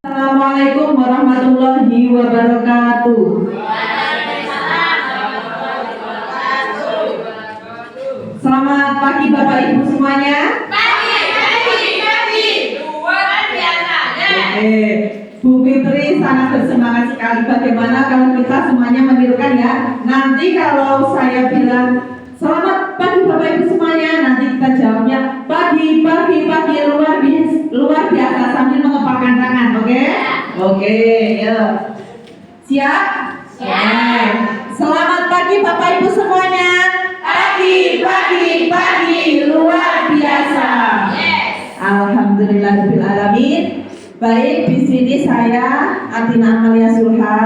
Assalamualaikum warahmatullahi wabarakatuh. Selamat pagi Bapak Ibu semuanya. Pagi. Luar biasa. Oke, Bu Fitri sangat bersemangat sekali. Bagaimana kalau kita semuanya menirukan ya? Nanti kalau saya bilang selamat pagi Bapak Ibu semuanya, nanti kita jawabnya pagi luar biasa sambil mengepakkan tangan, oke? Oke, ya. Siap? Siap. Selamat pagi Bapak Ibu semuanya. Pagi luar biasa. Yes. Alhamdulillahirabbil alamin. Baik, di sini saya Atina Amalia Sulha.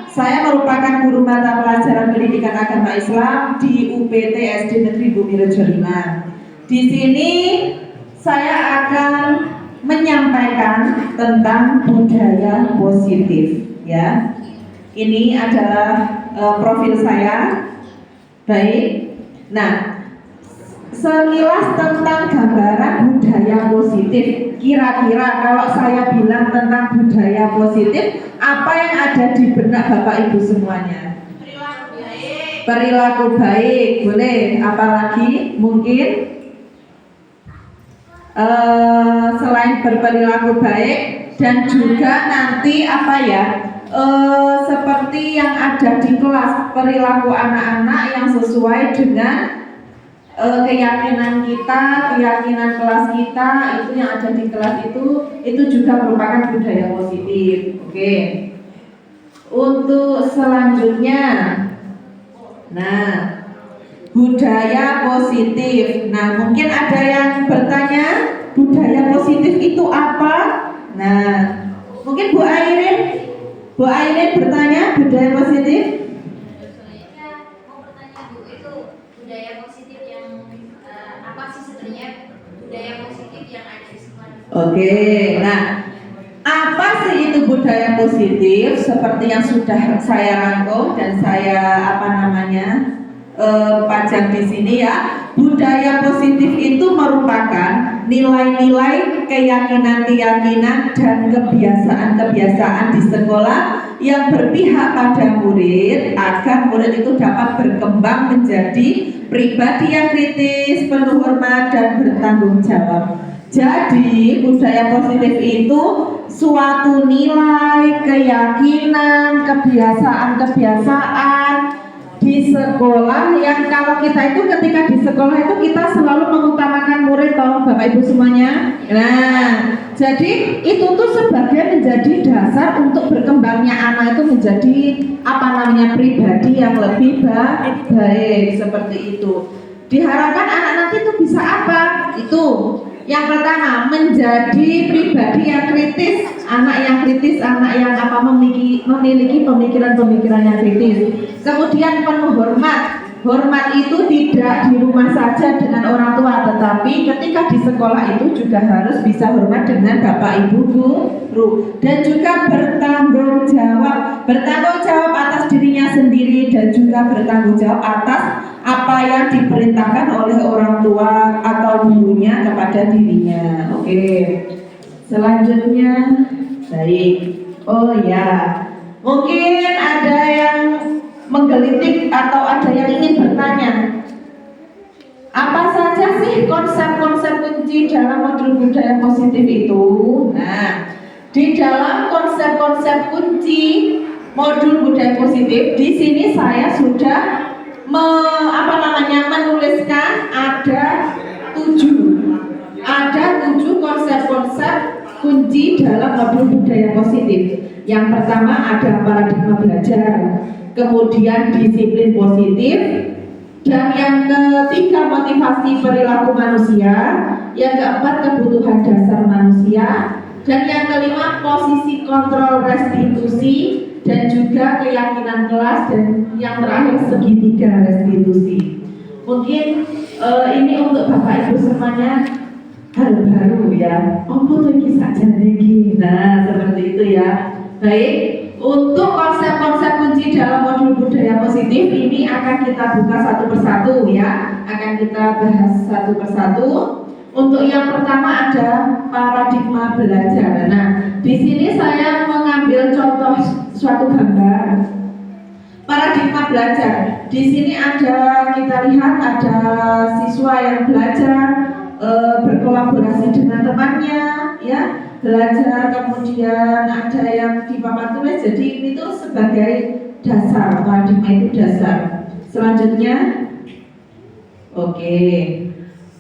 Saya merupakan guru mata pelajaran pendidikan agama Islam di UPT SD Negeri Bumirejo 5. Di sini saya akan menyampaikan tentang budaya positif, ya. Ini adalah profil saya. Baik. Nah, sekilas tentang gambaran budaya positif. Kira-kira kalau saya bilang tentang budaya positif, apa yang ada di benak Bapak Ibu semuanya? Perilaku baik, boleh. Apalagi mungkin selain berperilaku baik dan juga nanti apa ya? Seperti yang ada di kelas, perilaku anak-anak yang sesuai dengan keyakinan kita, keyakinan kelas kita, itu yang ada di kelas itu juga merupakan budaya positif. Oke. Untuk selanjutnya, nah, budaya positif. Nah, mungkin ada yang bertanya, budaya positif itu apa? Nah, mungkin Bu Airin bertanya budaya positif. Oke, nah, apa sih itu budaya positif? Seperti yang sudah saya rangkum dan saya pajang di sini ya. Budaya positif itu merupakan nilai-nilai, keyakinan-keyakinan dan kebiasaan-kebiasaan di sekolah yang berpihak pada murid agar murid itu dapat berkembang menjadi pribadi yang kritis, penuh hormat dan bertanggung jawab. Jadi budaya positif itu suatu nilai, keyakinan, kebiasaan-kebiasaan di sekolah yang kalau kita itu ketika di sekolah itu kita selalu mengutamakan murid, toh Bapak Ibu semuanya. Nah, jadi itu tuh sebagai menjadi dasar untuk berkembangnya anak itu menjadi pribadi yang lebih baik seperti itu. Diharapkan anak nanti itu bisa apa? Itu yang pertama, menjadi pribadi yang kritis, anak yang memiliki pemikiran-pemikiran yang kritis. Kemudian penuh hormat. Hormat itu tidak di rumah saja dengan orang tua, tetapi ketika di sekolah itu juga harus bisa hormat dengan bapak ibu dan juga bertanggung jawab atas dirinya sendiri dan juga bertanggung jawab atas apa yang diperintahkan oleh orang tua atau gurunya kepada dirinya. Oke. Selanjutnya, baik. Oh ya, mungkin ada yang menggelitik atau ada yang ingin bertanya. Apa saja sih konsep-konsep kunci dalam modul budaya positif itu? Nah, di dalam konsep-konsep kunci modul budaya positif, di sini saya sudah menuliskan ada 7 konsep-konsep kunci dalam modul budaya positif. Yang pertama ada paradigma belajar, kemudian disiplin positif, dan yang ketiga motivasi perilaku manusia, yang keempat kebutuhan dasar manusia, dan yang kelima posisi kontrol restitusi, dan juga keyakinan kelas, dan yang terakhir segitiga restitusi. Mungkin ini untuk Bapak Ibu semuanya hal baru ya. Oh, lagi saja lagi. Nah, seperti itu ya. Baik. Untuk konsep-konsep kunci dalam modul budaya positif ini akan kita buka satu persatu ya, akan kita bahas satu persatu. Untuk yang pertama ada paradigma belajar. Nah, di sini saya mengambil contoh suatu gambar paradigma belajar. Di sini ada, kita lihat ada siswa yang belajar berkolaborasi dengan temannya, ya. Belajar, kemudian ada yang di papan tulis, jadi ini tuh sebagai dasar, paradigma itu dasar. Selanjutnya, oke,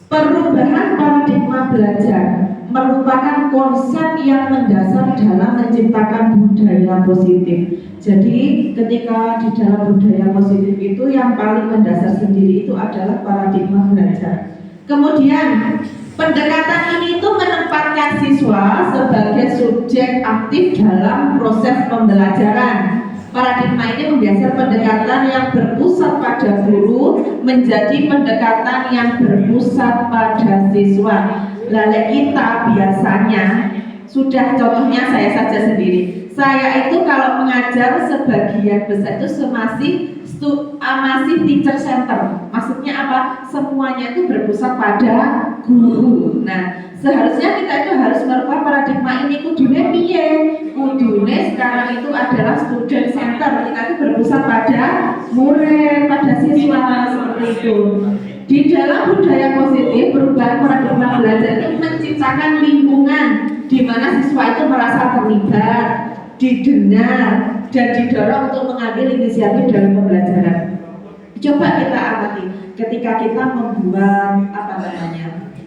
perubahan paradigma belajar merupakan konsep yang mendasar dalam menciptakan budaya positif. Jadi ketika di dalam budaya positif itu yang paling mendasar sendiri itu adalah paradigma belajar. Kemudian pendekatan ini itu menempatkan siswa sebagai subjek aktif dalam proses pembelajaran. Paradigma ini menggeser pendekatan yang berpusat pada guru menjadi pendekatan yang berpusat pada siswa. Lalu kita biasanya sudah, contohnya saya saja sendiri. Saya itu kalau mengajar sebagian besar itu masih teacher center. Maksudnya apa? Semuanya itu berpusat pada guru. Nah, seharusnya kita itu harus merubah paradigma ini. Kudune piye? Kudune sekarang itu adalah student center. Kita itu berpusat pada murid, pada siswa, seperti itu. Di dalam budaya positif, perubahan paradigma belajar itu menciptakan lingkungan di mana siswa itu merasa terlibat, didengar, dan didorong untuk mengambil inisiatif dalam pembelajaran. Coba kita amati ketika kita membuat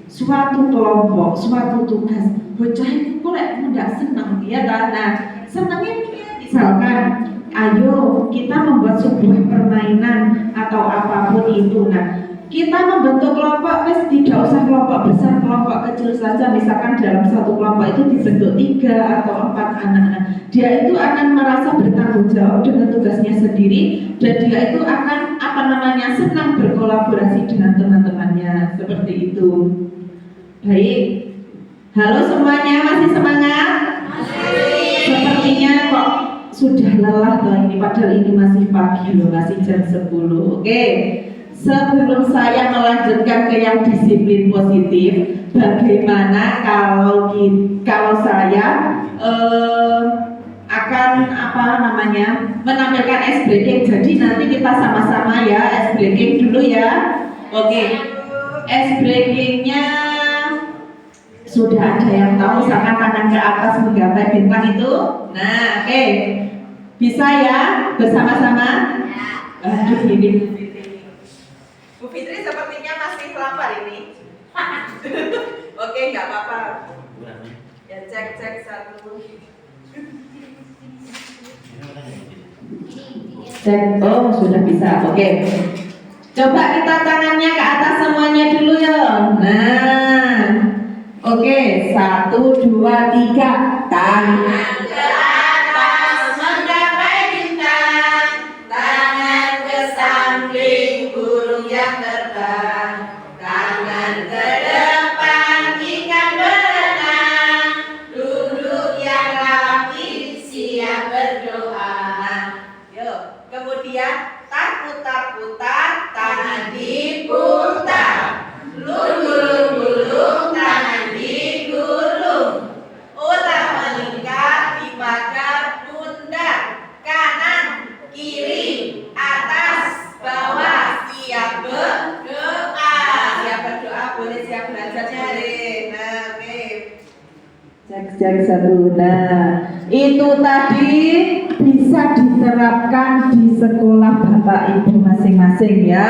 suatu kelompok, suatu tugas, bocah itu kok mudah senang ya kan? Nah, senangnya misalkan, ayo kita membuat sebuah permainan atau apapun itu. Nah, kita membentuk kelompok, tidak usah kelompok besar, kelompok kecil saja. Misalkan dalam satu kelompok itu dibentuk 3 atau 4 anak-anak. Dia itu akan merasa bertanggung jawab dengan tugasnya sendiri, dan dia itu akan senang berkolaborasi dengan teman-temannya, seperti itu. Baik, halo semuanya, masih semangat? Masih. Sepertinya kok sudah lelah loh ini, padahal ini masih pagi loh, masih jam 10. Oke. Sebelum saya melanjutkan ke yang disiplin positif, bagaimana kalau saya akan menampilkan ice breaking. Jadi nanti kita sama-sama ya ice breaking dulu ya. Oke. Ice breakingnya sudah ada yang tahu, misalkan tangan ke atas menggapai bintang itu. Nah, oke. Bisa ya bersama-sama? Aduh, ini Bu Fitri sepertinya masih lapar ini. Oke, nggak apa-apa. Ya, cek satu. Cek, oh sudah bisa. Oke. Coba kita tangannya ke atas semuanya dulu ya. Nah, oke, 1, 2, 3. Tangan ke atas menggapai bintang, tangan ke samping burung yang terbang, tangan ke depan ikan berenang, duduk yang satu. Nah, itu tadi bisa diterapkan di sekolah Bapak Ibu masing-masing ya.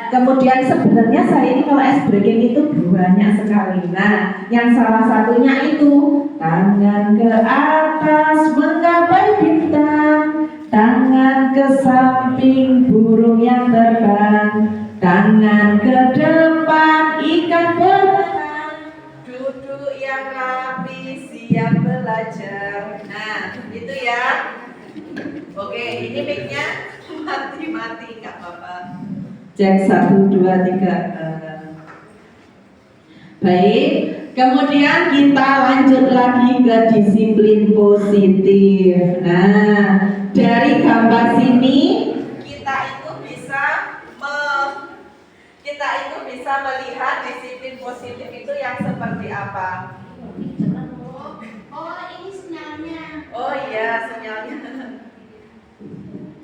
Kemudian sebenarnya saya ini kalau ice breaking itu banyak sekali. Nah, yang salah satunya itu tangan ke atas menggapai bintang, tangan ke samping burung yang terbang, tangan ke depan ikan berenang, duduk yang rapi siap belajar. Nah, itu ya. Oke, ini mic-nya mati nggak apa-apa. Cek 1, 2, 3. Baik, kemudian kita lanjut lagi ke disiplin positif. Nah, dari gambar sini kita itu bisa melihat disiplin positif itu yang seperti apa. Oh, ini sinyalnya. Oh iya, sinyalnya.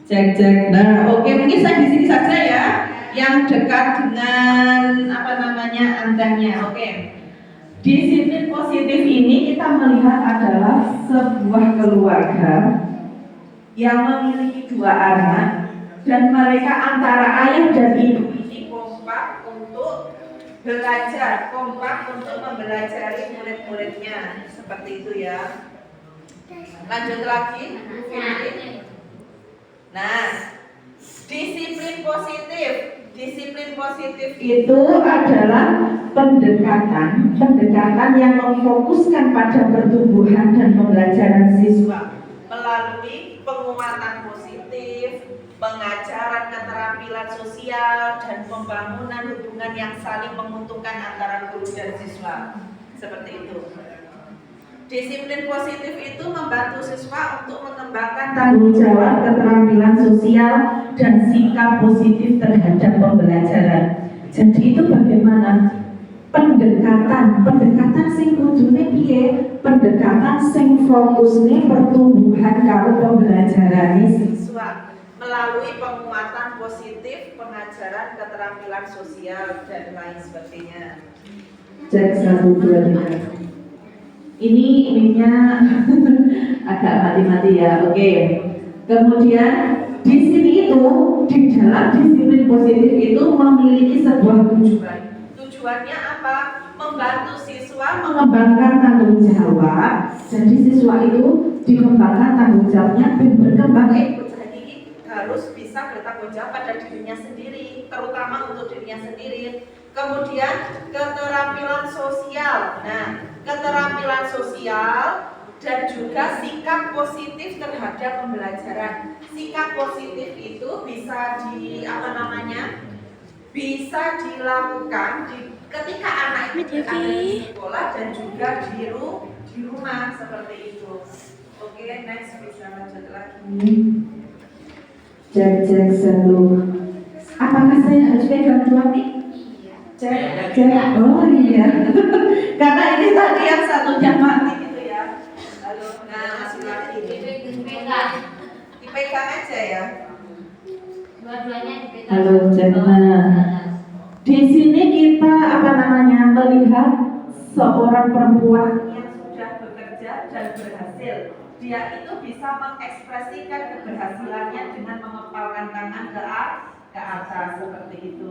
Cek. Nah, oke, mungkin saya di sini saja ya, yang dekat dengan antennya. Oke. Disiplin positif ini kita melihat adalah sebuah keluarga yang memiliki 2 anak dan mereka antara ayah dan ibu ini kompak untuk belajar, kompak untuk mempelajari murid-muridnya. Seperti itu ya. Lanjut lagi. Nah, disiplin positif itu adalah pendekatan yang memfokuskan pada pertumbuhan dan pembelajaran siswa melalui penguatan positif, pengajaran keterampilan sosial, dan pembangunan hubungan yang saling menguntungkan antara guru dan siswa. Seperti itu. Disiplin positif itu membantu siswa untuk mengembangkan tanggung jawab, keterampilan sosial, dan sikap positif terhadap pembelajaran. Jadi itu bagaimana? Pendekatan sing kudune piye? Pendekatan sing fokusne pertumbuhan karo pembelajaran siswa melalui penguatan positif, pengajaran keterampilan sosial, dan lain sebagainya. Cek 1, 2, 3. Ini ininya agak mati-mati ya. Oke. Kemudian di sini itu di dalam disiplin positif itu memiliki sebuah tujuan. Tujuannya apa? Membantu siswa mengembangkan tanggung jawab. Jadi siswa itu dikembangkan tanggung jawabnya dan berkembang. Jadi harus bisa bertanggung jawab pada dirinya sendiri, terutama untuk dirinya sendiri. Kemudian keterampilan sosial. Nah, keterampilan sosial dan juga sikap positif terhadap pembelajaran. Sikap positif itu bisa bisa dilakukan ketika anak itu ada di sekolah dan juga di rumah seperti itu. Oke, next bisa lanjut lagi. Cek 1. Apakah saya harus pegang 2 mic? Cek. Oh iya. Karena ini tadi yang satunya mati gitu ya. Halo. Nah, masih lagi. Dipegang aja ya. Dua-duanya dipegang. Halo, cek. Di sini kita melihat seorang perempuan yang sudah bekerja dan berhasil. Dia itu bisa mengekspresikan keberhasilannya dengan mengepalkan tangan ke atas seperti itu.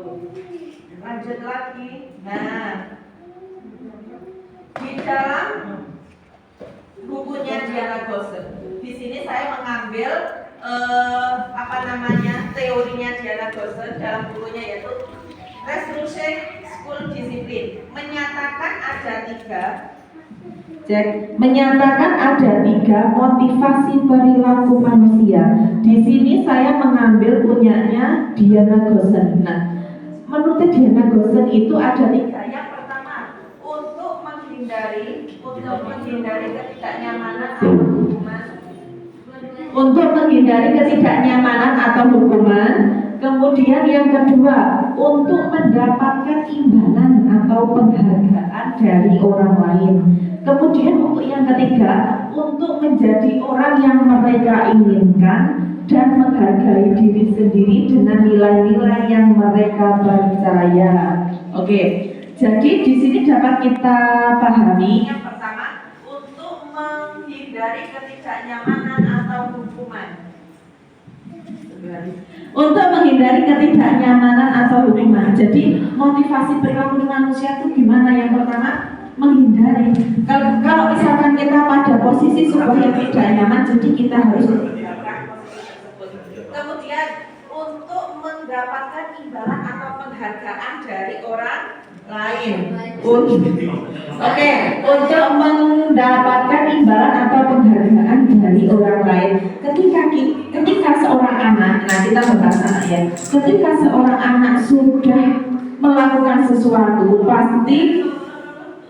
Lanjut lagi. Nah, di dalam bukunya Diana Gossen, di sini saya mengambil teorinya Diana Gossen dalam bukunya yaitu Resolution School Discipline, menyatakan ada 3 motivasi perilaku manusia. Di sini saya mengambil punyanya Diana Gossen. Nah, menurut Diana Gossen itu ada 3. Yang pertama, untuk menghindari ketidaknyamanan atau hukuman. Kemudian yang kedua, untuk mendapatkan imbalan atau penghargaan dari orang lain. Kemudian untuk yang ketiga, untuk menjadi orang yang mereka inginkan dan menghargai diri sendiri dengan nilai-nilai yang mereka percaya. Oke, jadi di sini dapat kita pahami yang pertama, untuk menghindari ketidaknyamanan atau hukuman. Untuk menghindari ketidaknyamanan atau hukuman. Jadi motivasi perilaku manusia itu gimana? Yang pertama, menghindari. Kalau misalkan kita pada posisi sebuah yang tidak nyaman, jadi kita harus meninggalkan posisi tersebut. Kemudian untuk mendapatkan imbalan atau penghargaan dari orang lain. Oke, untuk mendapatkan imbalan atau penghargaan dari orang lain. Ketika seorang anak, nah kita membahas anak ya. Ketika seorang anak sudah melakukan sesuatu, pasti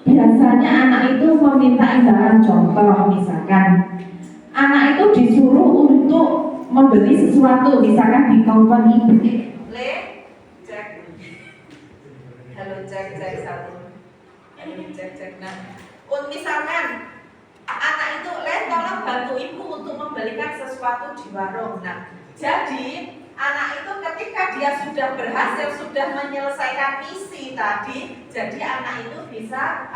biasanya anak itu meminta imbalan. Contoh, misalkan anak itu disuruh untuk membeli sesuatu, misalkan di kompon ibu. Cek. Halo, cek satu. Cek. Nah, misalkan anak itu, tolong bantu ibu untuk membelikan sesuatu di warung. Nah, jadi anak itu ketika dia sudah berhasil, sudah menyelesaikan misi tadi, jadi anak itu bisa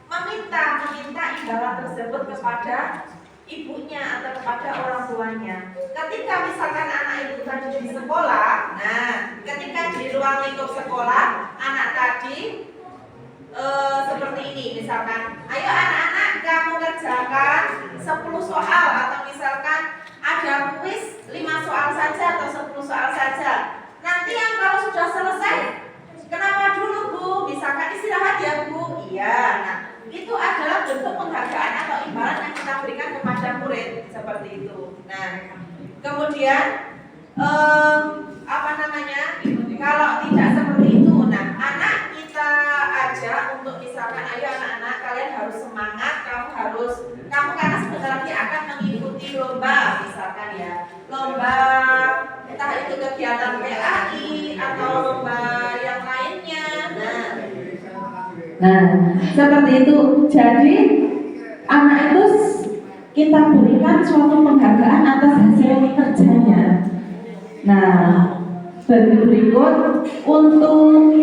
meminta imbalan tersebut kepada ibunya atau kepada orang tuanya. Ketika misalkan anak itu tadi di sekolah, nah ketika di ruang lingkup sekolah, anak tadi seperti ini, misalkan, ayo anak-anak kamu kerjakan 10 soal, atau misalkan ada kuis 5 soal saja atau 10 soal saja. Nanti yang kalau sudah selesai, kenapa dulu Bu? Misalkan istirahat ya Bu. Iya, nah itu adalah bentuk penghargaan atau imbalan yang kita berikan kepada murid, seperti itu. Nah, kemudian kalau tidak seperti itu, nah anak kita ajak untuk misalkan, ayo anak-anak kalian harus semangat, kamu karena sebentar lagi akan mengikuti lomba, misalkan ya, lomba entah itu kegiatan PAI atau lomba yang lainnya. Nah, seperti itu. Jadi anak itu kita berikan suatu penghargaan atas hasil kerjanya. Nah, berikut untuk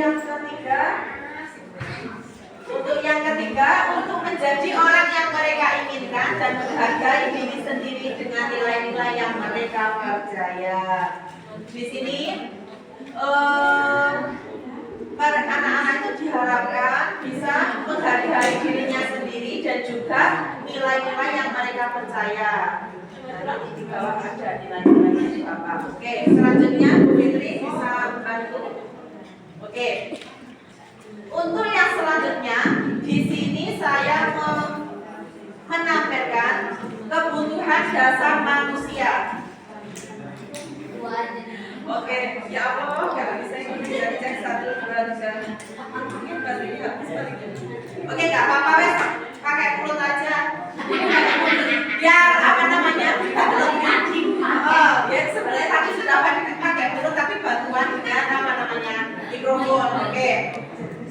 yang ketiga, untuk menjadi orang yang mereka inginkan dan menghargai diri sendiri dengan nilai-nilai yang mereka percaya. Di sini anak-anak itu diharapkan bisa menghargai dirinya sendiri dan juga nilai-nilai yang mereka percaya. Nah, di bawah ada nilai-nilainya apa? Oke, selanjutnya Bu Fitri bisa bantu. Oke. Untuk yang selanjutnya, di sini saya menampilkan kebutuhan dasar manusia. Oke, ya Allah, kalau bisa cek 1, 2, 3. Oke, nggak apa-apa wes, pakai mulut aja. Biar ya sebenarnya tadi sudah pakai mulut, tapi bantuan dengan mikrofon. Oke.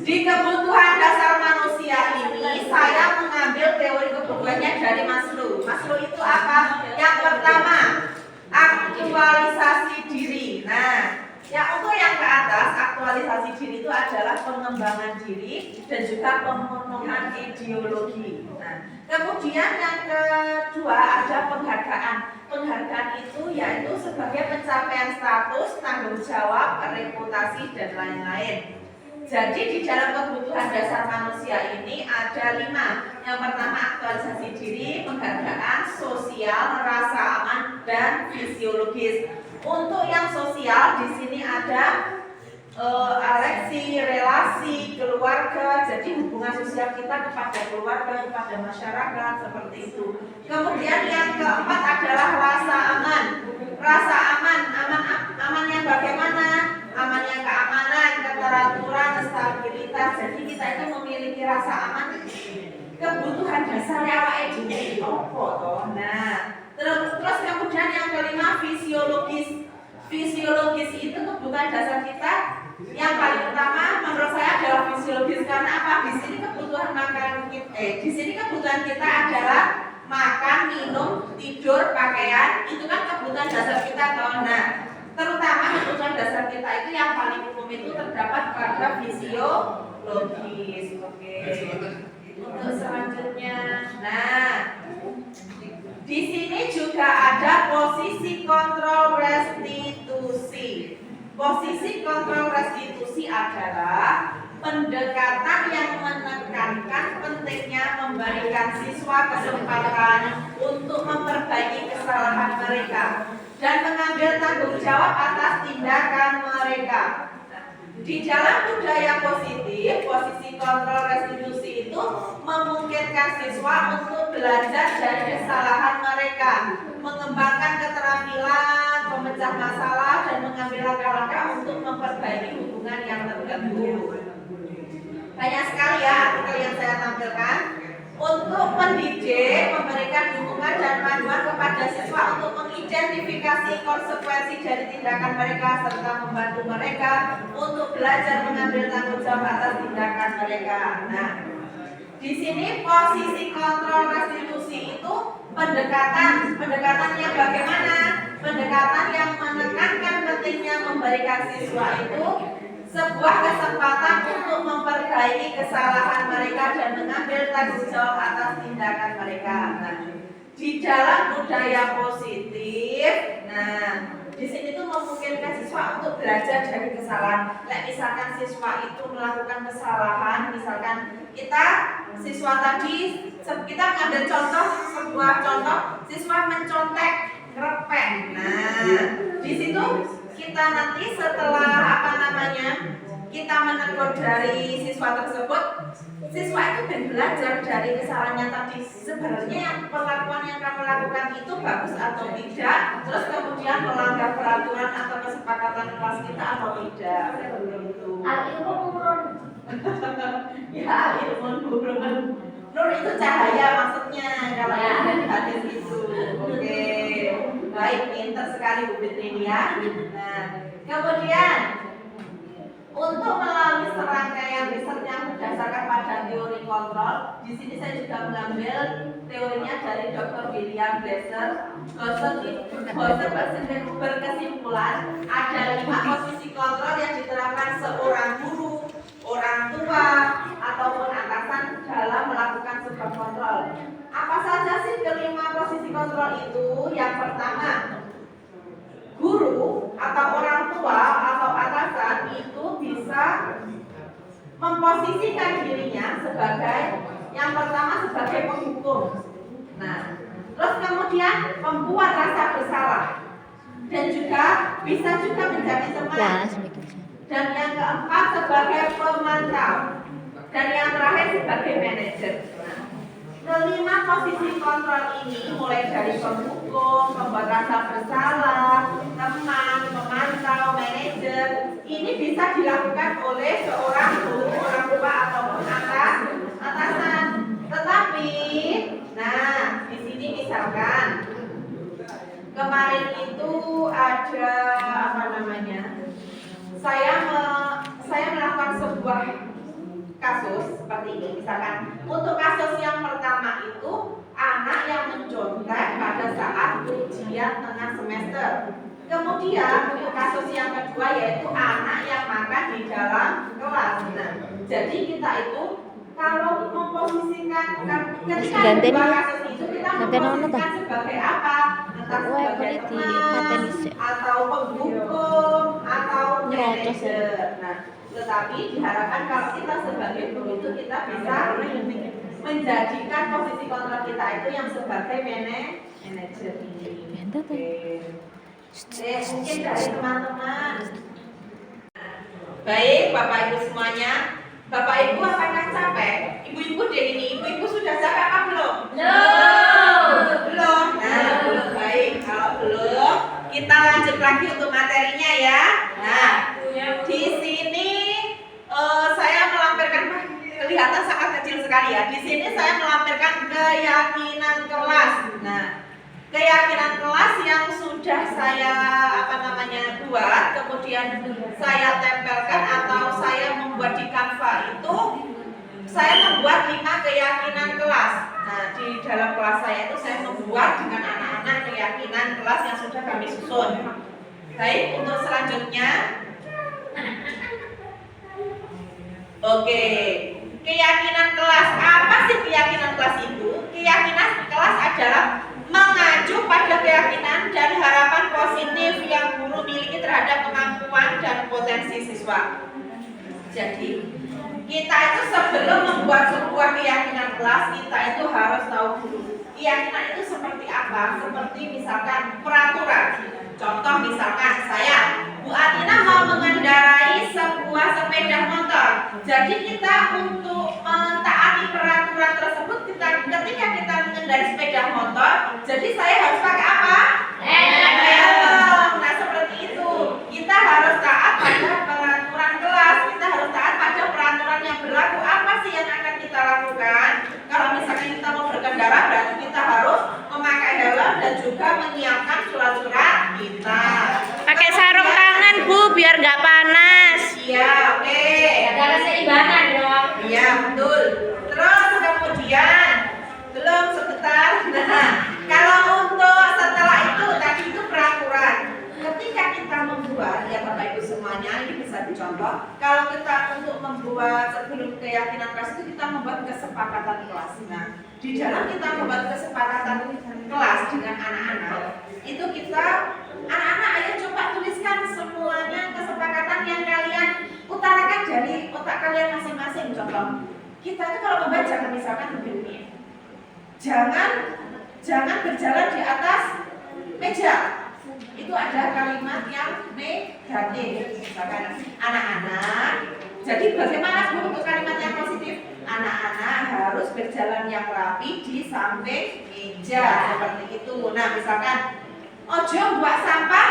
Di kebutuhan dasar manusia ini, saya mengambil teori kebutuhannya dari Maslow. Maslow itu apa? Yang pertama, aktualisasi diri. Nah, untuk yang ke atas, aktualisasi diri itu adalah pengembangan diri dan juga pemenuhan ideologi. Nah, kemudian yang kedua ada penghargaan. Penghargaan itu yaitu sebagai pencapaian status, tanggung jawab, reputasi, dan lain-lain. Jadi di dalam kebutuhan dasar manusia ini ada 5. Yang pertama aktualisasi diri, penghargaan, sosial, rasa aman, dan fisiologis. Untuk yang sosial di sini ada aleksi, relasi, keluarga. Jadi hubungan sosial kita kepada keluarga, kepada masyarakat, seperti itu. Kemudian yang keempat adalah rasa aman. Rasa amannya bagaimana? Amannya keamanan, keteraturan, stabilitas. Jadi kita itu memiliki rasa aman. Kebutuhan dasarnya awake dhewe apa? Nah, terus kemudian yang kelima fisiologis. Fisiologis itu kebutuhan dasar kita yang paling utama menurut saya adalah fisiologis. Karena apa? Di sini kebutuhan kita adalah makan, minum, tidur, pakaian. Itu kan kebutuhan dasar kita toh. Nah, terutama kebutuhan dasar kita itu yang paling umum itu terdapat pada fisiologis. Oke. Untuk selanjutnya ada posisi kontrol restitusi. Posisi kontrol restitusi adalah pendekatan yang menekankan pentingnya memberikan siswa kesempatan untuk memperbaiki kesalahan mereka dan mengambil tanggung jawab atas tindakan mereka. Di dalam budaya positif, posisi kontrol restitusi itu memungkinkan siswa untuk belajar dari kesalahan mereka, mengembangkan keterampilan, memecah masalah, dan mengambil langkah-langkah untuk memperbaiki hubungan yang terganggu. Banyak sekali ya artikel yang saya tampilkan. Untuk pendidik memberikan dukungan dan panduan kepada siswa untuk mengidentifikasi konsekuensi dari tindakan mereka serta membantu mereka untuk belajar mengambil tanggung jawab atas tindakan mereka. Nah, di sini posisi kontrol restitusi itu pendekatan yang bagaimana? Pendekatan yang menekankan pentingnya memberikan siswa itu sebuah kesempatan untuk memperbaiki kesalahan mereka dan mengambil tanggung jawab atas tindakan mereka. Nah, di dalam budaya positif, di sini tuh memungkinkan siswa untuk belajar dari kesalahan. Misalkan siswa itu melakukan kesalahan, misalkan siswa tadi kita mengambil sebuah contoh, siswa mencontek kerepek. Nah, di situ kita nanti setelah kita menegur dari siswa tersebut, siswa itu belajar dari kesalahannya tadi. Sebenarnya yang perlakuan yang kamu lakukan itu bagus atau tidak, terus kemudian melanggar peraturan atau kesepakatan kelas kita atau tidak. Ilmu murun. Ya, ilmu murun. Nur itu cahaya maksudnya kalau yang ada di hadis itu. Oke. Baik, pintar sekali Bu Fitri ini ya. Nah, kemudian untuk melalui serangkaian riset yang berdasarkan pada teori kontrol, di sini saya juga mengambil teorinya dari Dr. William Glasser. Glasser berkesimpulan ada 5 posisi kontrol yang diterapkan seorang guru, orang tua, ataupun atasan dalam melakukan sebuah kontrol. Apa saja sih kelima posisi kontrol itu? Yang pertama, guru atau orang tua atau atasan itu bisa memposisikan dirinya sebagai yang pertama sebagai penghukum. Nah, terus kemudian membuat rasa bersalah dan juga bisa juga menjadi teman. Dan yang keempat sebagai pemantau dan yang terakhir sebagai manajer. Kelima posisi kontrol ini mulai dari penghukum, pembuat rasa bersalah, teman, pemantau, manajer, ini bisa dilakukan oleh seorang guru, orang tua ataupun atasan. Tetapi, di sini misalkan kemarin itu ada saya melakukan sebuah kasus seperti ini. Misalkan untuk kasus yang pertama itu anak yang mencontek pada saat ujian tengah semester. Kemudian untuk kasus yang kedua yaitu anak yang makan di dalam kelas. Nah, jadi kita itu kalau memposisikan ketika dua kasus itu kita memposisikan sebagai apa? Entah sebagai teman atau penghukum atau manajer. Nah, tetapi diharapkan kalau kita sebagai guru itu kita bisa menjadikan posisi kontrol kita itu yang sebagai manajer ini. Mungkin dari teman-teman. Baik, Bapak Ibu semuanya. Bapak Ibu apakah capek? Ibu-ibu deh ini, ibu-ibu sudah capek apa belum? Belum. Nah, belum. Baik, kalau belum, kita lanjut lagi untuk materinya ya. Nah, di sini saya melampirkan kelihatan sangat kecil sekali ya. Di sini saya melampirkan keyakinan kelas. Nah, keyakinan kelas yang sudah saya buat, kemudian saya tempelkan atau saya membuat di Canva itu, saya membuat 5 keyakinan kelas. Nah, di dalam kelas saya itu saya membuat dengan anak-anak keyakinan kelas yang sudah kami susun. Baik, untuk selanjutnya. Oke, keyakinan kelas. Apa sih keyakinan kelas itu? Keyakinan kelas adalah mengacu pada keyakinan coba. Jadi kita itu sebelum membuat sebuah keyakinan kelas, kita itu harus tahu dulu keyakinan itu seperti apa. Seperti misalkan peraturan. Contoh misalkan saya, Bu Atina mau mengendarai sebuah sepeda motor. Jadi kita untuk mentaati peraturan tersebut, ketika kita mengendarai sepeda motor, jadi saya harus pakai apa? Helm. Nah seperti itu. Kita harus taat pada peraturan kelas. Kita harus taat pada peraturan yang berlaku. Apa sih yang akan kita lakukan? Kalau misalnya kita mau berkendara, berarti kita harus memakai helm dan juga menyiapkan surat-surat kita. Pakai sarung tangan Bu, biar nggak panas. Iya, oke. Ada keseimbangan dong. Iya, betul. Terus kemudian belum sebentar. Nah, kalau untuk setelah itu tadi itu peraturan. Ketika kita membuat, ya Bapak Ibu semuanya, ini bisa dicontoh. Kalau kita untuk membuat sebelum keyakinan kelas itu kita membuat kesepakatan kelas. Nah, di dalam kita membuat kesepakatan kelas dengan anak-anak, itu kita anak-anak ayo coba tuliskan semuanya kesepakatan yang kalian utarakan dari otak kalian masing-masing. Contoh, kita itu kalau membaca misalkan begini, jangan berjalan di atas meja. Itu ada kalimat yang negatif. Misalkan anak-anak, jadi bagaimana Bu untuk kalimat yang positif? Anak-anak harus berjalan yang rapi di samping meja, seperti itu. Nah misalkan ojo buang sampah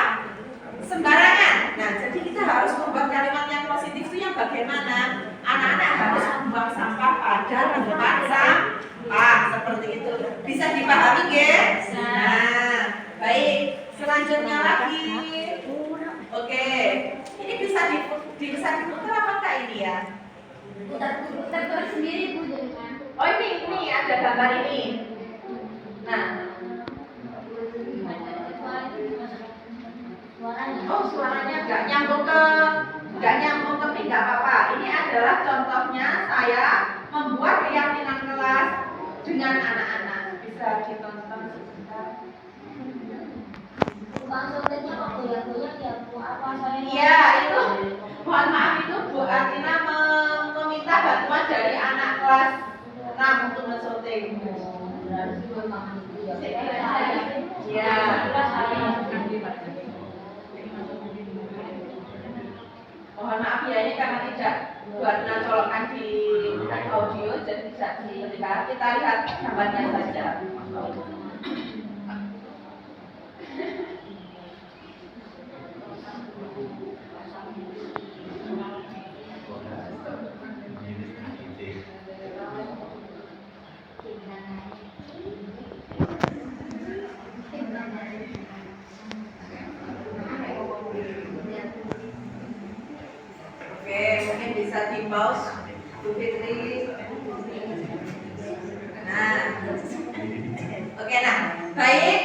sembarangan. Nah jadi kita harus membuat kalimat yang positif itu yang bagaimana? Anak-anak harus membuang sampah pada tempat sampah, seperti itu. Bisa dipahami guys? Nah baik. Selanjutnya lagi, oke, ini bisa diputar apa enggak ini ya? Putar sendiri Bu jadinya. Oh ini ada gambar ini. Nah, oh suaranya nggak nyambung ke ini nggak apa-apa. Ini adalah contohnya saya membuat keyakinan kelas dengan anak-anak. Bisa ditonton sebentar. Maksudnya kok goyang-goyang ya Bu, apa saya? Iya itu, mohon maaf itu Bu Atina meminta bantuan dari anak kelas 6 untuk mensyuting. Berarti memang itu ya. Iya. Mohon maaf ya ini karena tidak Bu Atina colokkan di audio jadi tidak dilihat. Kita lihat gambarnya saja. Oke, mungkin bisa di pause Bu Fitri. Nah, oke nah, baik.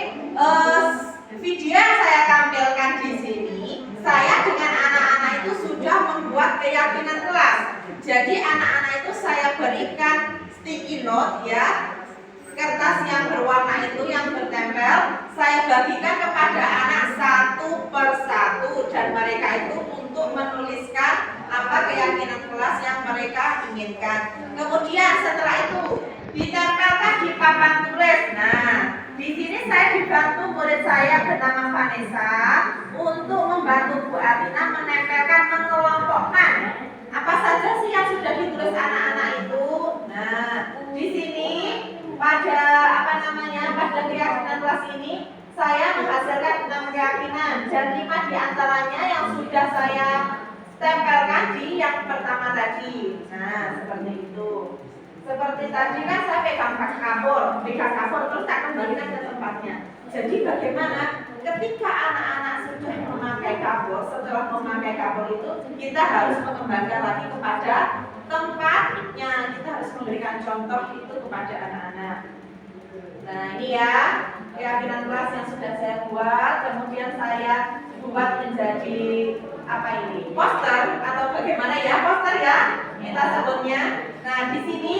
Video yang saya tampilkan di sini, saya dengan anak-anak itu sudah membuat keyakinan kelas. Jadi anak-anak itu saya berikan sticky note ya, kertas yang berwarna itu yang bertempel. Saya bagikan kepada anak satu persatu dan mereka itu untuk menuliskan apa keyakinan kelas yang mereka inginkan. Kemudian setelah itu ditempelkan di papan tulis. Nah, di sini saya dibantu murid saya bernama Vanessa untuk membantu Bu Atina menempelkan, mengelompokkan apa saja sih yang sudah ditulis anak-anak itu. Nah, di sini pada pada keyakinan kelas ini saya menghasilkan 6 keyakinan dan 5 diantaranya yang sudah saya tempelkan di yang pertama tadi. Nah, seperti itu. Seperti tadi kan saya pegang kapur terus tak kembalikan ke tempatnya. Jadi bagaimana ketika anak-anak sudah memakai kapur, setelah memakai kapur itu kita harus mengembalikan lagi kepada tempatnya. Kita harus memberikan contoh itu kepada anak-anak. Nah ini ya keyakinan kelas yang sudah saya buat, kemudian saya buat menjadi apa ini, poster atau bagaimana ya, poster ya kita sebutnya. Nah di sini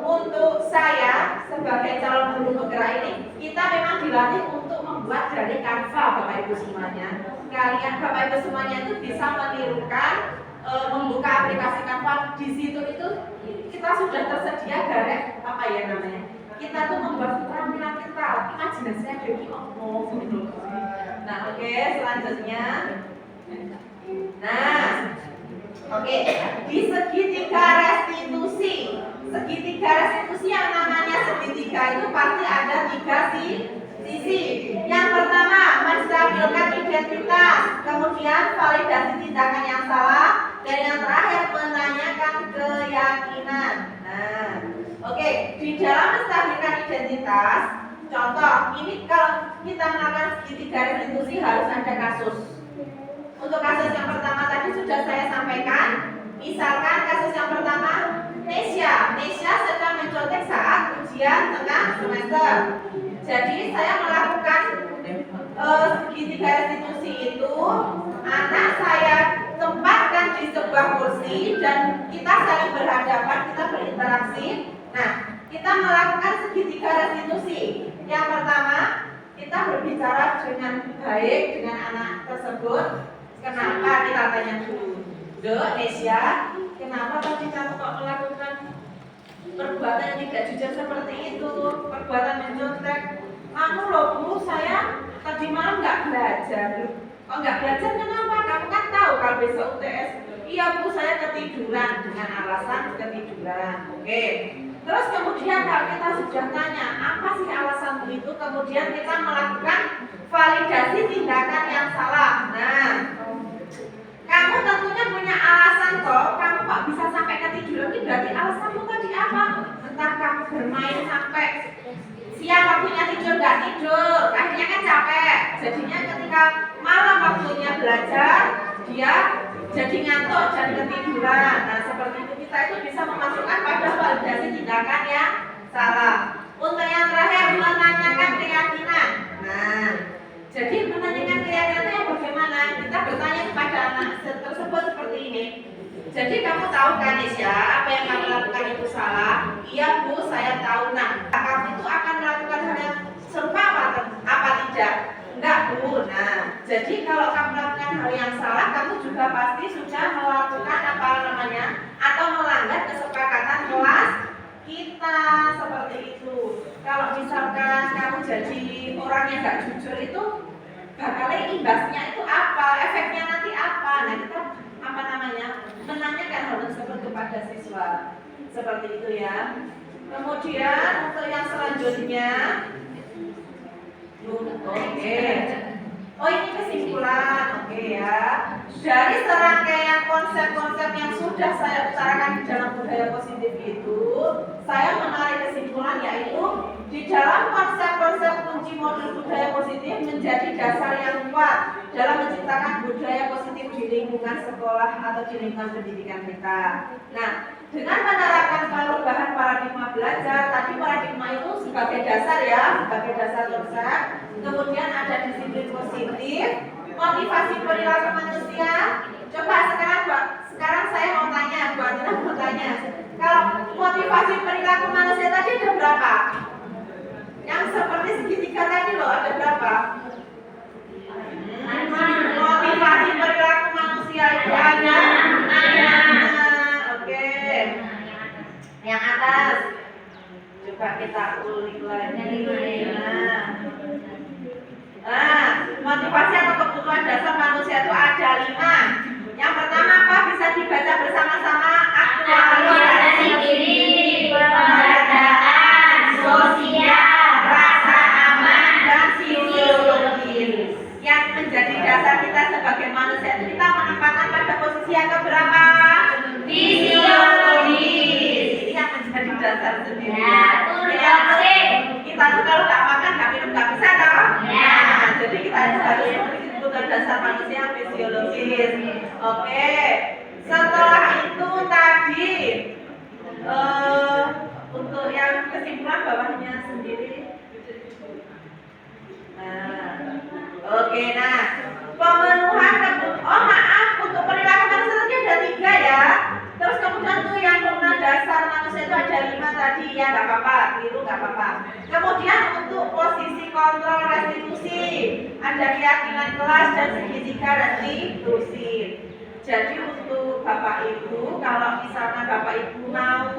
untuk saya sebagai calon guru penggerak ini, kita memang dilatih untuk membuat dari Canva Bapak Ibu semuanya. Kalian Bapak Ibu semuanya itu bisa menirukan membuka aplikasi Canva, di situ itu kita sudah tersedia garis apa ya namanya? Kita tuh membuat keterampilan kita, imajinasi ada di gitu. Nah, oke, selanjutnya. Nah, oke, di segitiga restitusi. Segitiga restitusi yang namanya segitiga itu pasti ada 3 sisi. Yang pertama, menstabilkan identitas, kemudian validasi tindakan yang salah, dan yang terakhir menanyakan keyakinan. Nah, oke, di dalam menstabilkan identitas, contoh, ini kalau kita melakukan segitiga restitusi harus ada kasus. Untuk kasus yang pertama tadi sudah saya sampaikan. Misalkan kasus yang pertama, Nesya sedang mencontek saat ujian tengah semester. Jadi saya melakukan segitiga restitusi itu, anak saya tempatkan di sebuah kursi dan kita saling berhadapan, kita berinteraksi. Nah, kita melakukan segitiga restitusi. Yang pertama, kita berbicara dengan baik dengan anak tersebut. Kenapa kita tanya dulu? Nesya, kenapa tadi kamu kok melakukan perbuatan yang tidak jujur seperti itu? Perbuatan mencontek. Kamu loh Bu, saya tadi malam nggak belajar. Oh nggak belajar kenapa? Kamu kan tahu kalau besok UTS. Iya Bu, saya ketiduran dengan alasan ketiduran. Oke. Terus kemudian kalau kita sudah tanya apa sih alasanmu itu, kemudian kita melakukan validasi tindakan yang salah. Nah, kamu tentunya punya alasan toh, kamu kok bisa sampai ketiduran, ini berarti alasanmu tadi apa? Entah kamu bermain sampai siang waktunya tidur, nggak tidur, akhirnya kan capek. Jadinya ketika malam waktunya belajar, dia jadi ngantuk dan ketiduran. Nah seperti itu kita itu bisa memasukkan pada validasi tindakan yang salah. Untuk yang terakhir, menanyakan keyakinan. Nah, jadi menanyakan keyakinan itu bagaimana? Kita bertanya kepada anak tersebut seperti ini. Jadi kamu tahu kan Nesya, apa yang kamu lakukan itu salah? Iya Bu, saya tahu. Nah, kamu itu akan melakukan hal yang serupa apa tidak? Enggak Bu. Nah, jadi kalau kamu melakukan hal yang salah, kamu juga pasti sudah melakukan apa namanya? Atau melanggar kesepakatan kelas kita, seperti itu. Kalau misalkan kamu jadi orang yang nggak jujur itu, bakalnya imbasnya itu apa? Efeknya nanti apa? Nah, kita apa namanya? Menanyakan hal tersebut kepada siswa. Seperti itu ya. Kemudian untuk yang selanjutnya, oke. Oh ini kesimpulan, oke ya. Dari serangkaian konsep-konsep yang sudah saya utarakan di dalam budaya positif itu, saya menarik kesimpulan yaitu di dalam konsep-konsep kunci modul budaya positif menjadi dasar yang kuat dalam menciptakan budaya positif di lingkungan sekolah atau di lingkungan pendidikan kita. Nah, dengan menerapkan perubahan paradigma belajar, tadi paradigma itu sebagai dasar ya, sebagai dasar konsep. Kemudian ada disiplin positif, motivasi perilaku manusia. Coba sekarang saya mau tanya, Bu Atina mau tanya. Kalau motivasi perilaku manusia tadi ada berapa? Yang seperti segitiga tadi loh, ada berapa? Motivasi perilaku manusia itu ada. Oke. Yang atas. Coba kita ulik lagi. Motivasi atau kebutuhan dasar manusia itu ada 5. Yang pertama apa? Bisa dibaca bersama-sama. Aktualisasi diri, penghargaan, sosial, rasa aman, dan psikologis. Yang menjadi dasar kita sebagai manusia itu kita menempatkan pada posisi yang keberapa? Fisiologis. Ini yang menjadi dasar sendiri. Kita tuh kalau nggak makan, nggak minum, nggak bisa toh? Jadi kita harus memiliki kebutuhan dasar manusia yang fisiologis. Oke. Setelah itu tadi untuk yang kesimpulan bawahnya sendiri. Oke. Nah, pemenuhan untuk perilaku manusia tadi ada 3 ya. Terus kemudian tuh yang pemenuhan dasar manusia itu ada 5 tadi ya, nggak apa-apa, keliru nggak apa-apa. Kemudian untuk posisi kontrol restitusi ada keyakinan kelas dan segitiga restitusi. Jadi untuk Bapak Ibu, kalau misalnya Bapak Ibu mau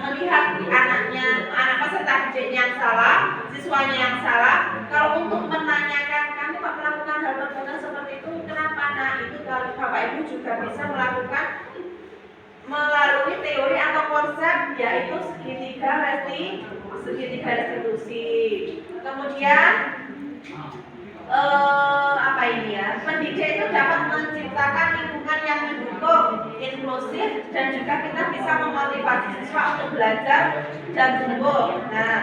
melihat anaknya, anak peserta didik yang salah, siswanya yang salah, kalau untuk menanyakan kamu kok melakukan hal tertentu seperti itu, kenapa? Nah itu kalau Bapak Ibu juga bisa melakukan melalui teori atau konsep yaitu segitiga restitusi. Kemudian pendidik itu dapat menciptakan lingkungan yang mendukung, inklusif, dan juga kita bisa memotivasi siswa untuk belajar dan tumbuh. Nah,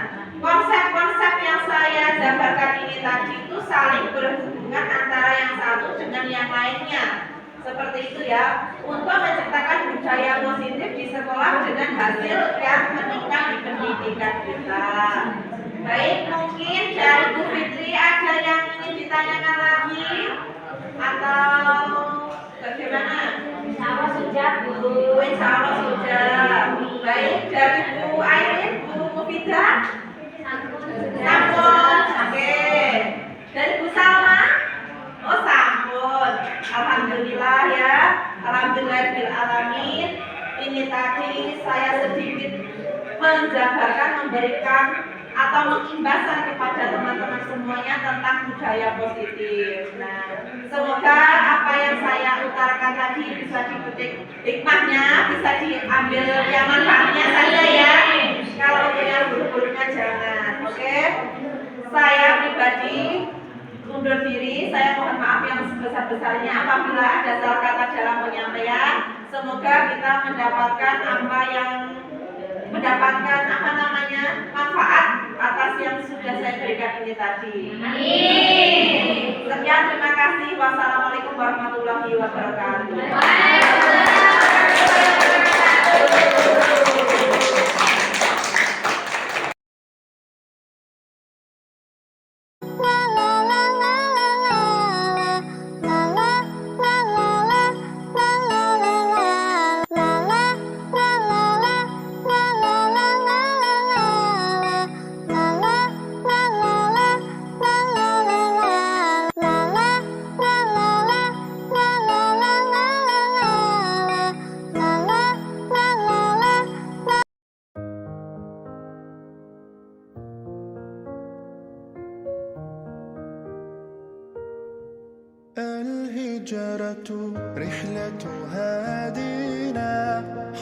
konsep-konsep yang saya jabarkan ini tadi itu saling berhubungan antara yang satu dengan yang lainnya. Seperti itu ya, untuk menciptakan budaya positif di sekolah dengan hasil yang meningkat di pendidikan kita. Baik, mungkin dari Bu Fitri ada yang ingin ditanyakan lagi atau bagaimana? Insya Allah sudah, Bu. Insya Allah sudah. Baik, dari Bu Airin, Bu Mufidah, sampun. Oke. Dari Bu Salma, oh sampun. Alhamdulillah ya, alhamdulillahirobbilalamin. Ini tadi saya sedikit menjabarkan, memberikan atau mengimbaskan kepada teman-teman semuanya tentang budaya positif. Nah, semoga apa yang saya utarakan tadi bisa dipetik hikmahnya, bisa diambil yang manfaatnya saja ya. Kalau yang buruk-buruknya jangan. Oke? Saya pribadi undur diri. Saya mohon maaf yang sebesar-besarnya apabila ada salah kata dalam penyampaian. Semoga kita mendapatkan manfaat atas yang sudah saya berikan ini tadi. Amin. Sekian, terima kasih. Wassalamualaikum warahmatullahi wabarakatuh. الهجرة رحلة هادينا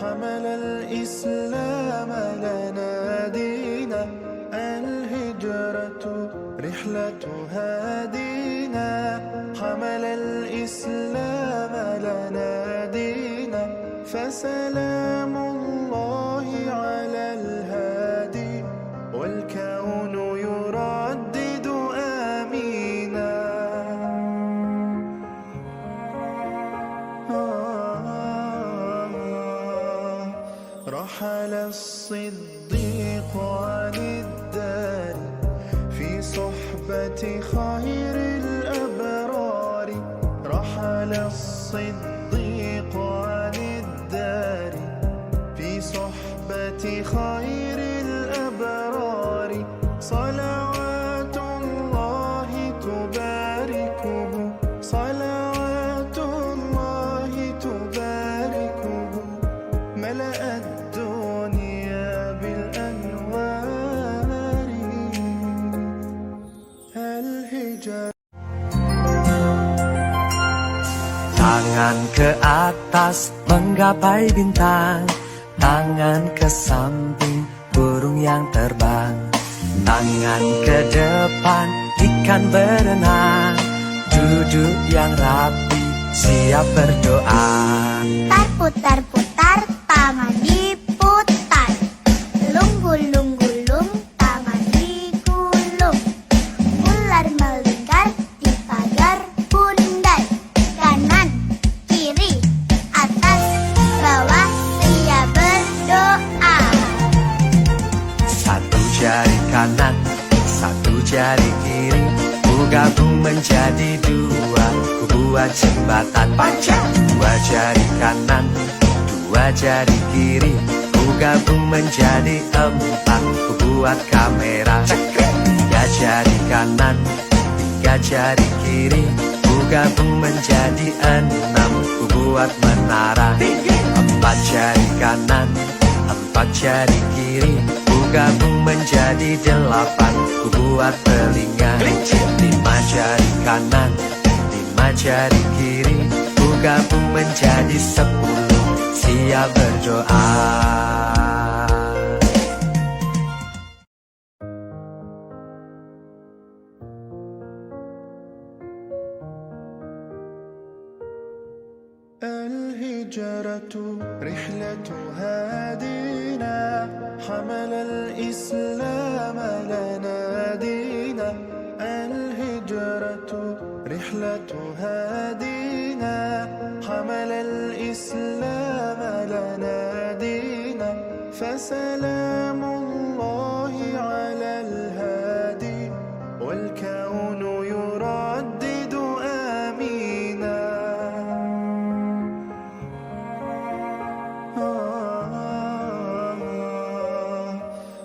حمل الإسلام لنا دينا الهجرة رحلة هادينا حمل الإسلام لنا دينا فسلام الله على الهادي والكون يردد آمينا رحل الصديق عن الدار في صحبة خير الأبرار رحل الصديق عن الدار في صحبة خير الأبرار صلوات الله تباركه صلوات الله تباركه ملأ الدنيا بالأنوار الهجر Tangan ke atas menggapai bintang, tangan ke samping burung yang terbang, tangan ke depan ikan berenang, duduk yang rapi siap berdoa. Putar-putar taman diputar, lunggul-lunggulung taman digulung, ular melingkar di pagar bundar, kanan kiri atas bawah ria berdoa. Satu jari kanan, satu jari kiri, ku gabung menjadi dua, ku buat jembatan panjang. Dua jari kanan, dua jari kiri, ku gabung menjadi empat, ku buat kamera. Tiga jari kanan, tiga jari kiri, ku gabung menjadi 6. Ku buat menara 4 jari kanan, 4 jari kiri. Ku gabung menjadi 8. Ku buat telinga 5 jari kanan, 5 jari kiri. Ku gabung menjadi 10. Siap berdoa. الهجرة رحلة هادينا حمل الإسلام لنا دينا. الهجرة رحلة هادينا حمل الإسلام لنا دينا. فسلام الله على الهادي والكون يردد آمينا.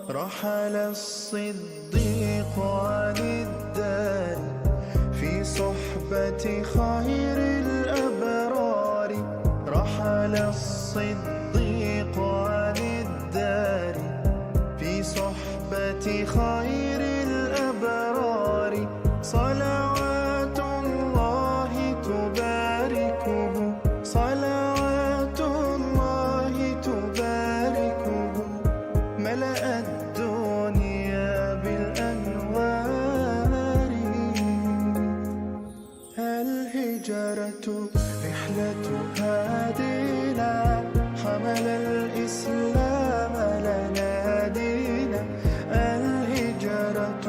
رحل الصديق عن الدار في صحبة خير الأبرار. رحل الصديق عن الدار في صحبة خير الأبرار. صلوات الله تباركه، صلوات الله تباركه. ملأ الدنيا بالأنوار. الهجرة رحلة هادينا حمل الإسلام لنا دينا. الهجرة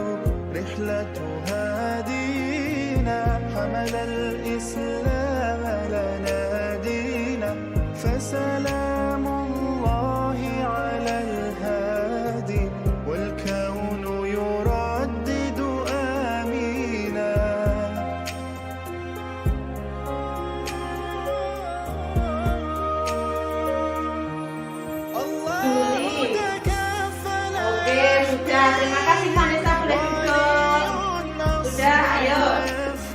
رحلة هادينا حمل الإسلام لنا دينا. فسلام الله على الهادي والكون يردد آمينا. الله تكفل. Oke, sudah. Terima kasih Vanessa, boleh duduk. Sudah, ayo.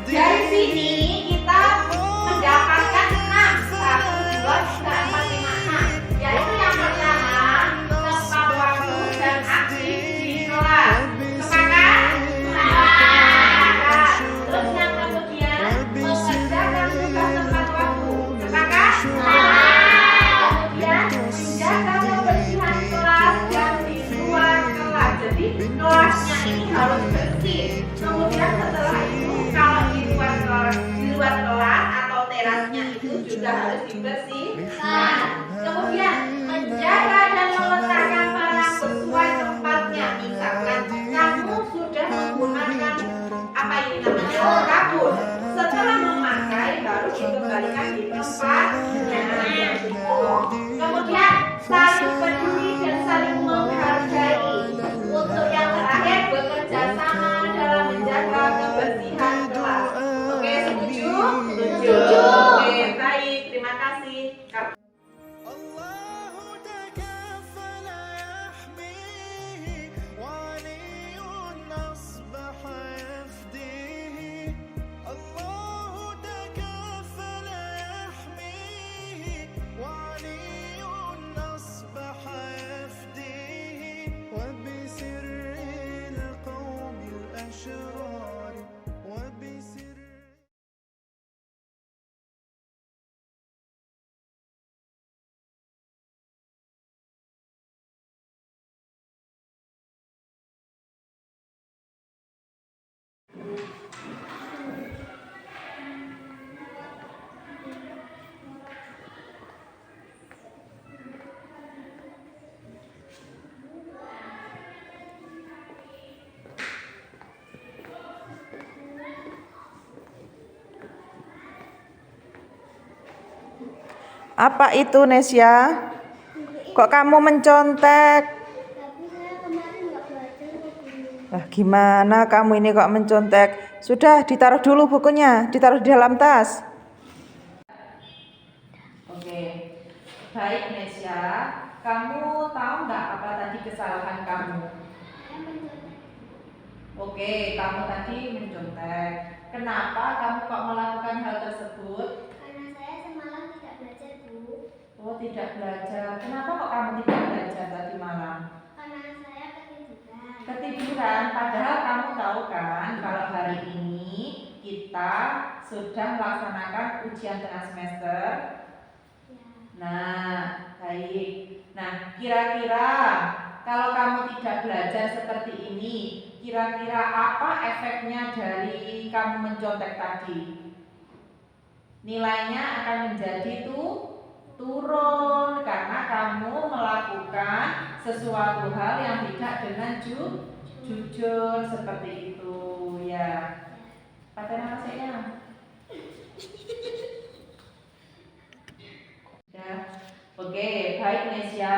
Dari sini kita mendapatkan 6. 1, 2, 3, 4, 5, 6. Yaitu yang pertama, tempat waktu dan aktif di kelas. Semangat? Semangat. Terus yang kemudian, mengerjakan tugas tempat waktu. Semangat? Semangat. Kemudian, menjaga kebersihan kelas dan di luar kelas. Jadi kelasnya ini harus bersih. Kemudian setelah itu kalau di luar kelas atau terasnya itu juga harus dibersihkan. Kemudian menjaga dan meletakkan barang sesuai tempatnya. Misalkan kamu sudah menggunakan apa ini namanya kabur. Setelah memakai baru dikembalikan di tempatnya. Kemudian saling peduli dan saling menghargai. Untuk yang terakhir, bekerja sama dalam menjaga kebersihan kelas. Oke, setuju? Setuju. Oke, baik. Terima kasih. الله تكفل يحميه وعلي أصبح يفديه. الله تكفل يحميه وعلي أصبح يفديه. وبسر القوم الأشرار وبسر Apa itu, Nesya? Kok kamu mencontek? Tapi saya kemarin nggak belajar bukunya. Lah gimana kamu ini kok mencontek? Sudah, ditaruh dulu bukunya, ditaruh di dalam tas. Oke, baik Nesya. Kamu tahu nggak apa tadi kesalahan kamu? Oke, kamu tadi mencontek. Kenapa kamu kok melakukan hal tersebut? Karena saya semalam tidak belajar, Bu. Oh, tidak belajar. Kenapa kok kamu tidak belajar tadi malam? Karena saya ketiduran. Ketiduran, padahal kamu tahu kan kalau hari ini kita sudah melaksanakan ujian tengah semester. Ya. Nah, baik. Nah, kira-kira kalau kamu tidak belajar seperti ini, kira-kira apa efeknya dari kamu mencontek tadi? Nilainya akan menjadi turun karena kamu melakukan sesuatu hal yang tidak dengan jujur seperti itu ya. Paten apa ya? Ya. Oke, baik Nesya.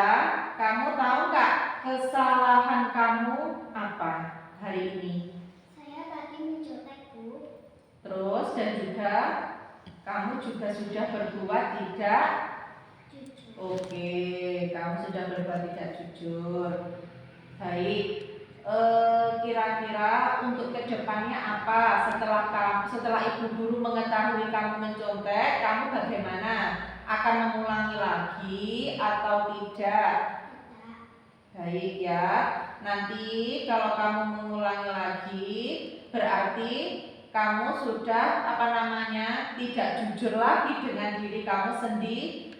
Kamu tahu nggak kesalahan kamu apa hari ini? Saya tadi mencontek, Bu. Terus dan juga kamu juga sudah berbuat tidak Jujur. oke, kamu sudah berbuat tidak jujur. Baik, kira-kira untuk kedepannya apa setelah ibu guru mengetahui kamu mencontek, kamu bagaimana? Akan mengulangi lagi atau tidak? Tidak. Baik ya, nanti kalau kamu mengulangi lagi berarti kamu sudah tidak jujur lagi dengan diri kamu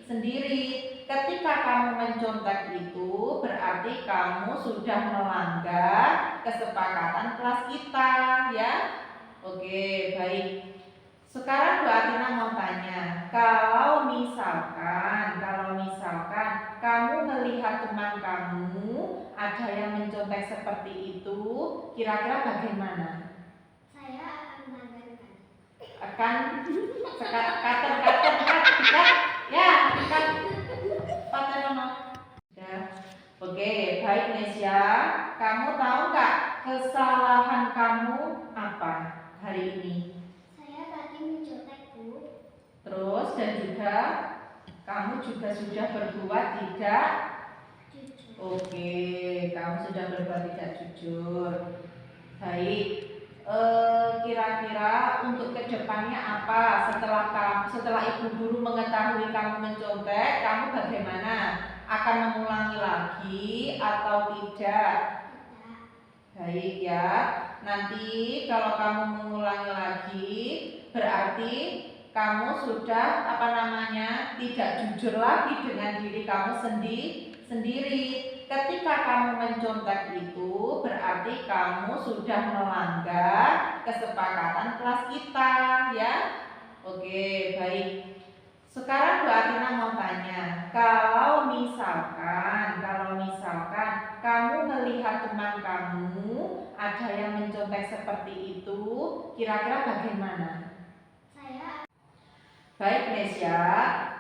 sendiri. Ketika kamu mencontek itu berarti kamu sudah melanggar kesepakatan kelas kita ya. Oke, baik. Sekarang Bu Atina mau tanya, kalau misalkan kamu melihat teman kamu ada yang mencontek seperti itu, kira-kira bagaimana? Saya akan melanggarkan. Akan ya. Oke, baik Nesya, kamu tahu nggak kesalahan kamu apa hari ini? Saya tadi mencontek, Bu. Terus dan juga kamu juga sudah berbuat tidak Jujur. oke, kamu sudah berbuat tidak jujur. Baik, kira-kira untuk kedepannya apa setelah ibu guru mengetahui kamu mencontek, kamu bagaimana? Akan mengulangi lagi atau tidak? Tidak. Baik ya, nanti kalau kamu mengulangi lagi berarti kamu sudah tidak jujur lagi dengan diri kamu sendiri. Ketika kamu mencontek itu berarti kamu sudah melanggar kesepakatan kelas kita ya. Oke, baik. Sekarang Bu Atina mau tanya, kalau misalkan kamu melihat teman kamu ada yang mencontek seperti itu, kira-kira bagaimana? Saya Baik Nesya,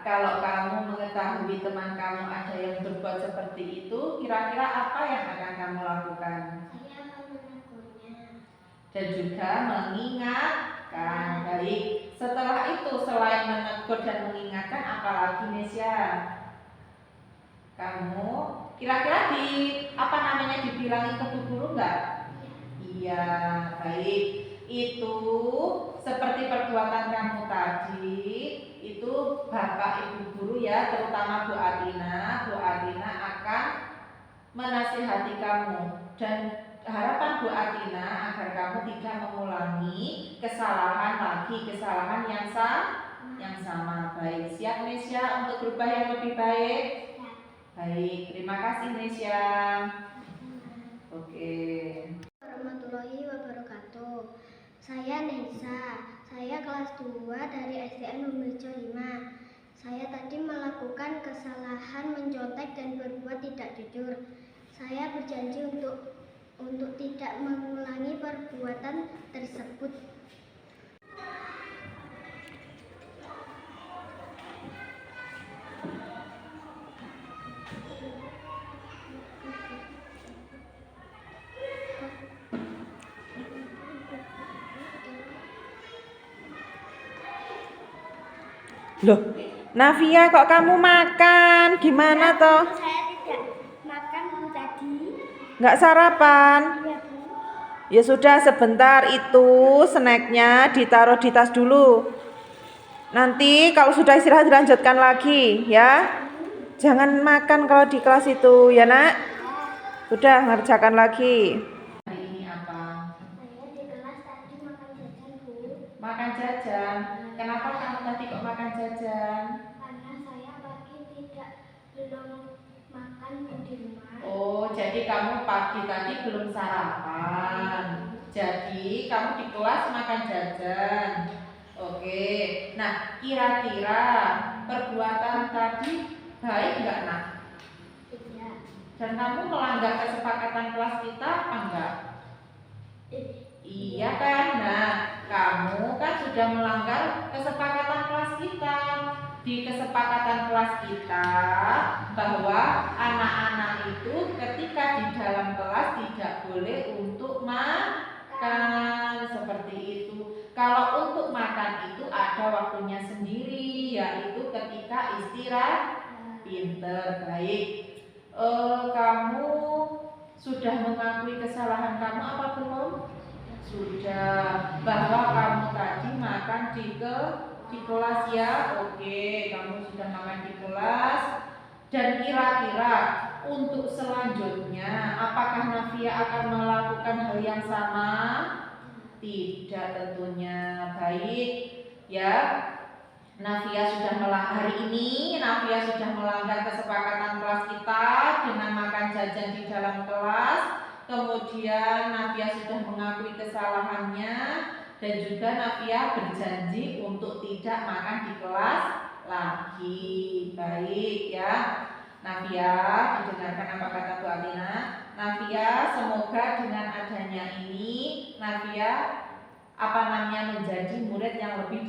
kalau kamu mengetahui teman kamu ada yang berbuat seperti itu, kira-kira apa yang akan kamu lakukan? akan menegurnya. Dan juga mengingatkan. Baik, setelah itu selain menegur dan mengingatkan, apalagi Nesya? Kamu kira-kira dibilangi ke Bu Guru enggak? Iya, baik. Itu seperti perbuatan kamu tadi, itu Bapak Ibu Guru ya, terutama Bu Atina akan menasihati kamu dan harapan Bu Atina agar kamu tidak mengulangi kesalahan yang sama. Baik, siap Nesya untuk berubah yang lebih baik? Baik, terima kasih Nesya. Oke. Warahmatullahi wabarakatuh. Saya Nesa. Saya kelas 2 dari SDN Umiljo 5. Saya tadi melakukan kesalahan mencontek dan berbuat tidak jujur. Saya berjanji untuk tidak mengulangi perbuatan tersebut. Loh, Navia kok kamu makan? Gimana toh? Saya tidak makan Bu tadi. Nggak sarapan? Iya, Bu. Ya sudah, sebentar, itu snacknya ditaruh di tas dulu. Nanti kalau sudah istirahat dilanjutkan lagi ya. Jangan makan kalau di kelas itu ya nak. Sudah, ngerjakan lagi. Hari ini apa? Saya di kelas tadi makan jajan, Bu. Makan jajan. Kenapa kamu tadi kok makan jajan? Karena saya pagi belum makan di rumah. Oh, jadi kamu pagi tadi belum sarapan. Jadi kamu di kelas makan jajan. Oke. Nah, kira-kira perbuatan tadi baik nggak nak? Iya. Dan kamu melanggar kesepakatan kelas kita apa enggak? Iya kan? Nah, kamu kan sudah melanggar kesepakatan kelas kita. Di kesepakatan kelas kita bahwa anak-anak itu ketika di dalam kelas tidak boleh untuk makan seperti itu. Kalau untuk makan itu ada waktunya sendiri, yaitu ketika istirahat. Pinter, baik. Kamu sudah mengakui kesalahan kamu apa belum? Sudah. Bahwa kamu tadi makan di kelas ya. Oke, kamu sudah makan di kelas. Dan kira-kira untuk selanjutnya apakah Nafia akan melakukan hal yang sama? Tidak tentunya. Baik ya. Nafia sudah hari ini Nafia sudah melanggar kesepakatan kelas kita dengan makan jajan di dalam kelas. Kemudian Nafia sudah mengakui kesalahannya dan juga Nafia berjanji untuk tidak makan di kelas lagi. Baik ya. Nafia, didengarkan apa kata Bu Atina? Nafia, semoga dengan adanya ini Nafia menjadi murid yang lebih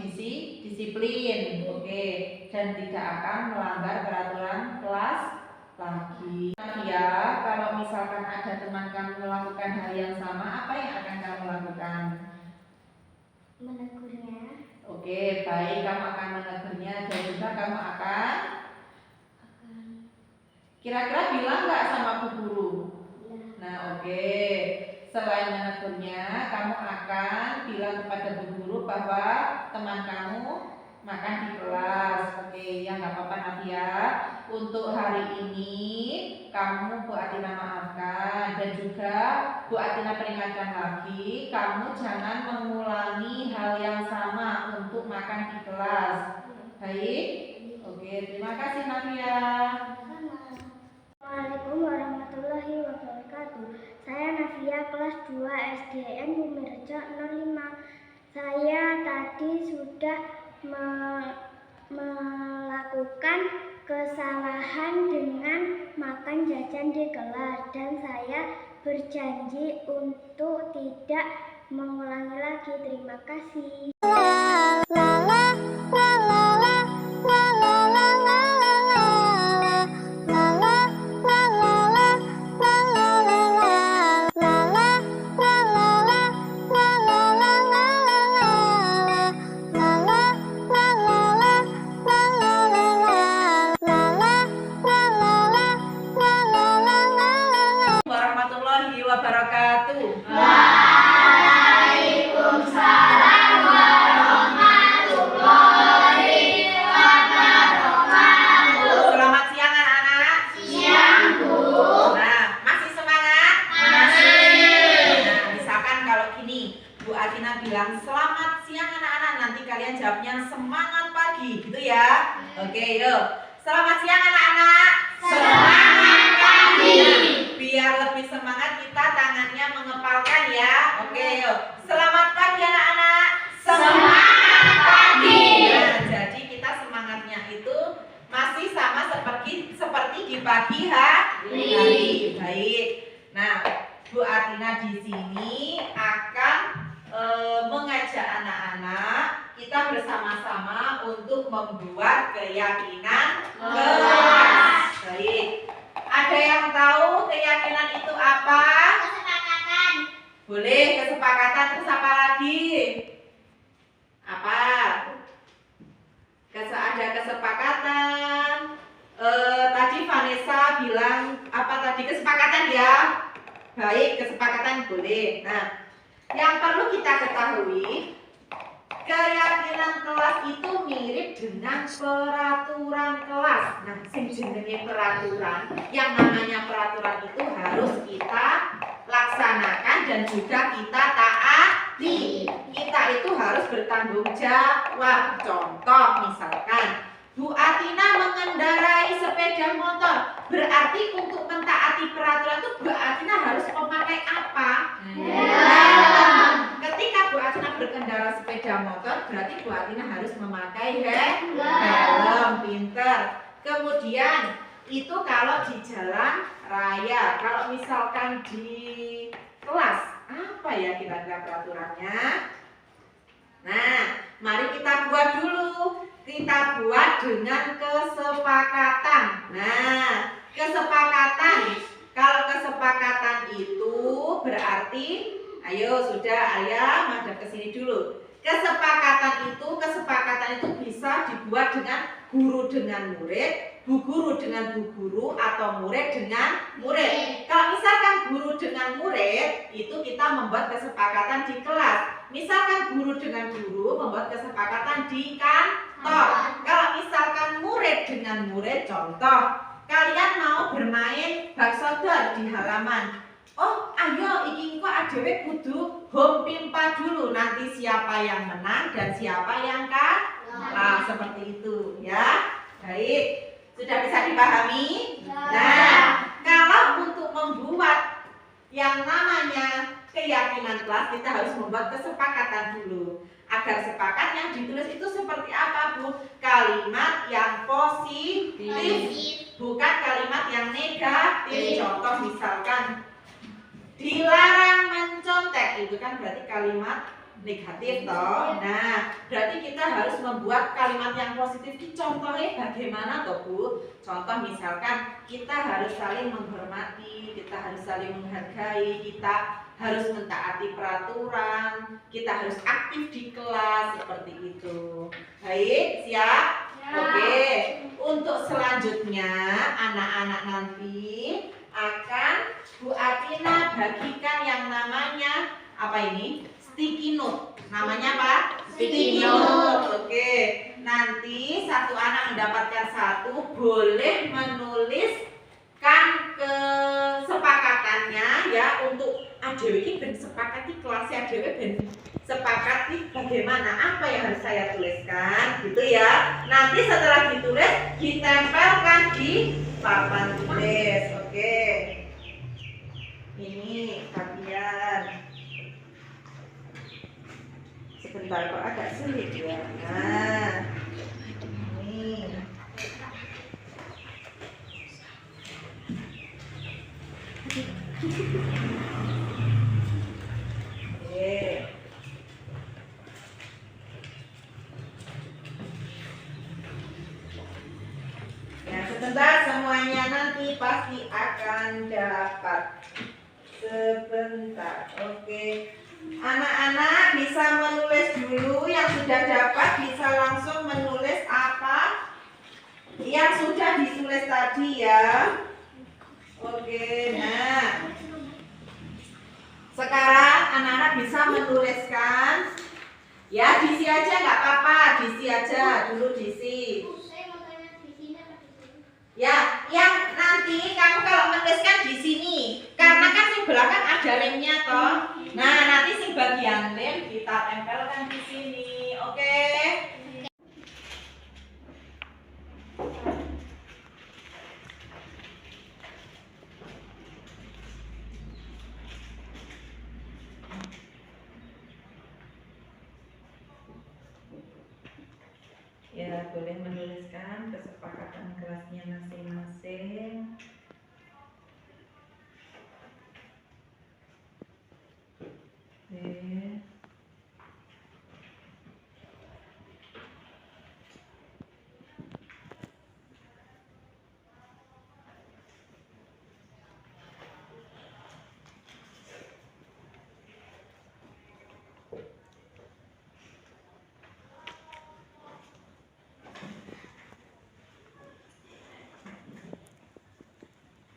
disiplin, oke, dan tidak akan melanggar peraturan kelas lagi. Nafia, kalau misalkan ada teman kamu melakukan hal yang sama, apa yang akan kamu lakukan? Menegurnya. Oke, baik, kamu akan menegurnya dan juga kamu akan kira-kira bilang nggak sama Bu Guru? Nah, oke. Selain menegurnya, kamu akan bilang kepada Bu Guru bahwa teman kamu makan di kelas. Oke, ya nggak apa-apa Nafia. Untuk hari ini kamu Bu Atina maafkan dan juga Bu Atina peringatkan lagi, kamu jangan mengulangi hal yang sama untuk makan di kelas. Baik? Oke, terima kasih Nafia. Assalamualaikum warahmatullahi wabarakatuh. Saya Nafia kelas 2 SDN Bumirejo 05. Saya tadi sudah melakukan kesalahan dengan makan jajan di kelas dan saya berjanji untuk tidak mengulangi lagi. Terima kasih. Warahmatullahi wabarakatuh. Waalaikumsalam warahmatullahi wabarakatuh. Selamat siang anak-anak. Siang, Bu. Nah, masih semangat? Masih. Nah, misalkan kalau gini, Bu Atina bilang selamat siang anak-anak, nanti kalian jawabnya semangat pagi, gitu ya. Oke, yuk. Selamat siang anak-anak. Semangat pagi. Biar lebih semangat kita tangannya mengepalkan ya. Oke, yuk. Selamat pagi anak-anak. Semangat pagi. Nah, jadi kita semangatnya itu masih sama seperti di pagi hari. Baik. Nah, Bu Atina di sini akan mengajak anak-anak kita bersama-sama untuk membuat keyakinan kelas. Baik. Ada yang tahu keyakinan itu apa? Kesepakatan. Boleh, kesepakatan terus apa lagi? Apa? Ada kesepakatan. Tadi Vanessa bilang apa tadi kesepakatan ya? Baik, kesepakatan boleh. Nah, Yang perlu kita ketahui, keyakinan kelas itu mirip dengan peraturan kelas. Nah, sing jenenge peraturan, yang namanya peraturan itu harus kita laksanakan dan juga kita taati. Kita itu harus bertanggung jawab. Contoh misalkan Bu Atina mengendarai sepeda motor. Berarti untuk mentaati peraturan itu Bu Atina harus memakai apa? Helm. Ketika Bu Atina berkendara sepeda motor, berarti Bu Atina harus memakai helm. Pinter. Kemudian itu kalau di jalan raya. Kalau misalkan di kelas, apa ya kira-kira peraturannya? Nah, mari kita buat dulu. Kita buat dengan kesepakatan. Nah, kesepakatan. Kalau kesepakatan itu berarti, ayo sudah ayah madep ke sini dulu. Kesepakatan itu bisa dibuat dengan guru dengan murid, bu guru dengan bu guru, atau murid dengan murid. Kalau misalkan guru dengan murid, itu kita membuat kesepakatan di kelas. Misalkan guru dengan guru membuat kesepakatan di kantor. Kalau misalkan murid dengan murid, contoh, kalian mau bermain bakso dor di halaman. Oh, ayo iki kok adewe kudu home pimpa dulu. Nanti siapa yang menang dan siapa yang kalah. Seperti itu ya. Baik, sudah bisa dipahami? Nah, kalau untuk membuat yang namanya keyakinan kelas, kita harus membuat kesepakatan dulu. Agar sepakat yang ditulis itu seperti apa, Bu? Kalimat yang positif, bukan kalimat yang negatif. Contoh misalkan dilarang mencontek, itu kan berarti kalimat negatif toh. Nah, berarti kita harus membuat kalimat yang positif. Contohnya bagaimana toh, Bu? Contoh misalkan kita harus saling menghormati, kita harus saling menghargai, kita harus mentaati peraturan, kita harus aktif di kelas, seperti itu. Baik, siap? Oke. Untuk selanjutnya anak-anak nanti akan Bu Atina bagikan yang namanya apa ini? Sticky note. Namanya apa? Sticky note. Oke. Nanti satu anak mendapatkan satu, boleh menuliskan kesepakatannya ya, untuk adewe iki ben sepakati kelas adewe ben sepakati bagaimana, apa yang harus saya tuliskan gitu ya. Nanti setelah ditulis ditempelkan di papan tulis. Oke. Ini bagian. Sebentar kok agak sulit ya. Nah, ini. Oke. Ya, sebentar, semuanya nanti pasti akan dapat. Sebentar. Oke. Anak-anak bisa menulis dulu, yang sudah dapat bisa langsung menulis apa yang sudah ditulis tadi ya. Oke, nah sekarang anak-anak bisa menuliskan ya, diisi aja nggak apa-apa, diisi aja dulu, diisi. Ya, yang nanti kamu kalau menuliskan di sini, karena kan di belakang ada lemnya toh. Nah, nanti si bagian lem kita tempelkan di sini, oke? Ya, boleh menuliskan kesepakatan kelasnya masing-masing. Oke.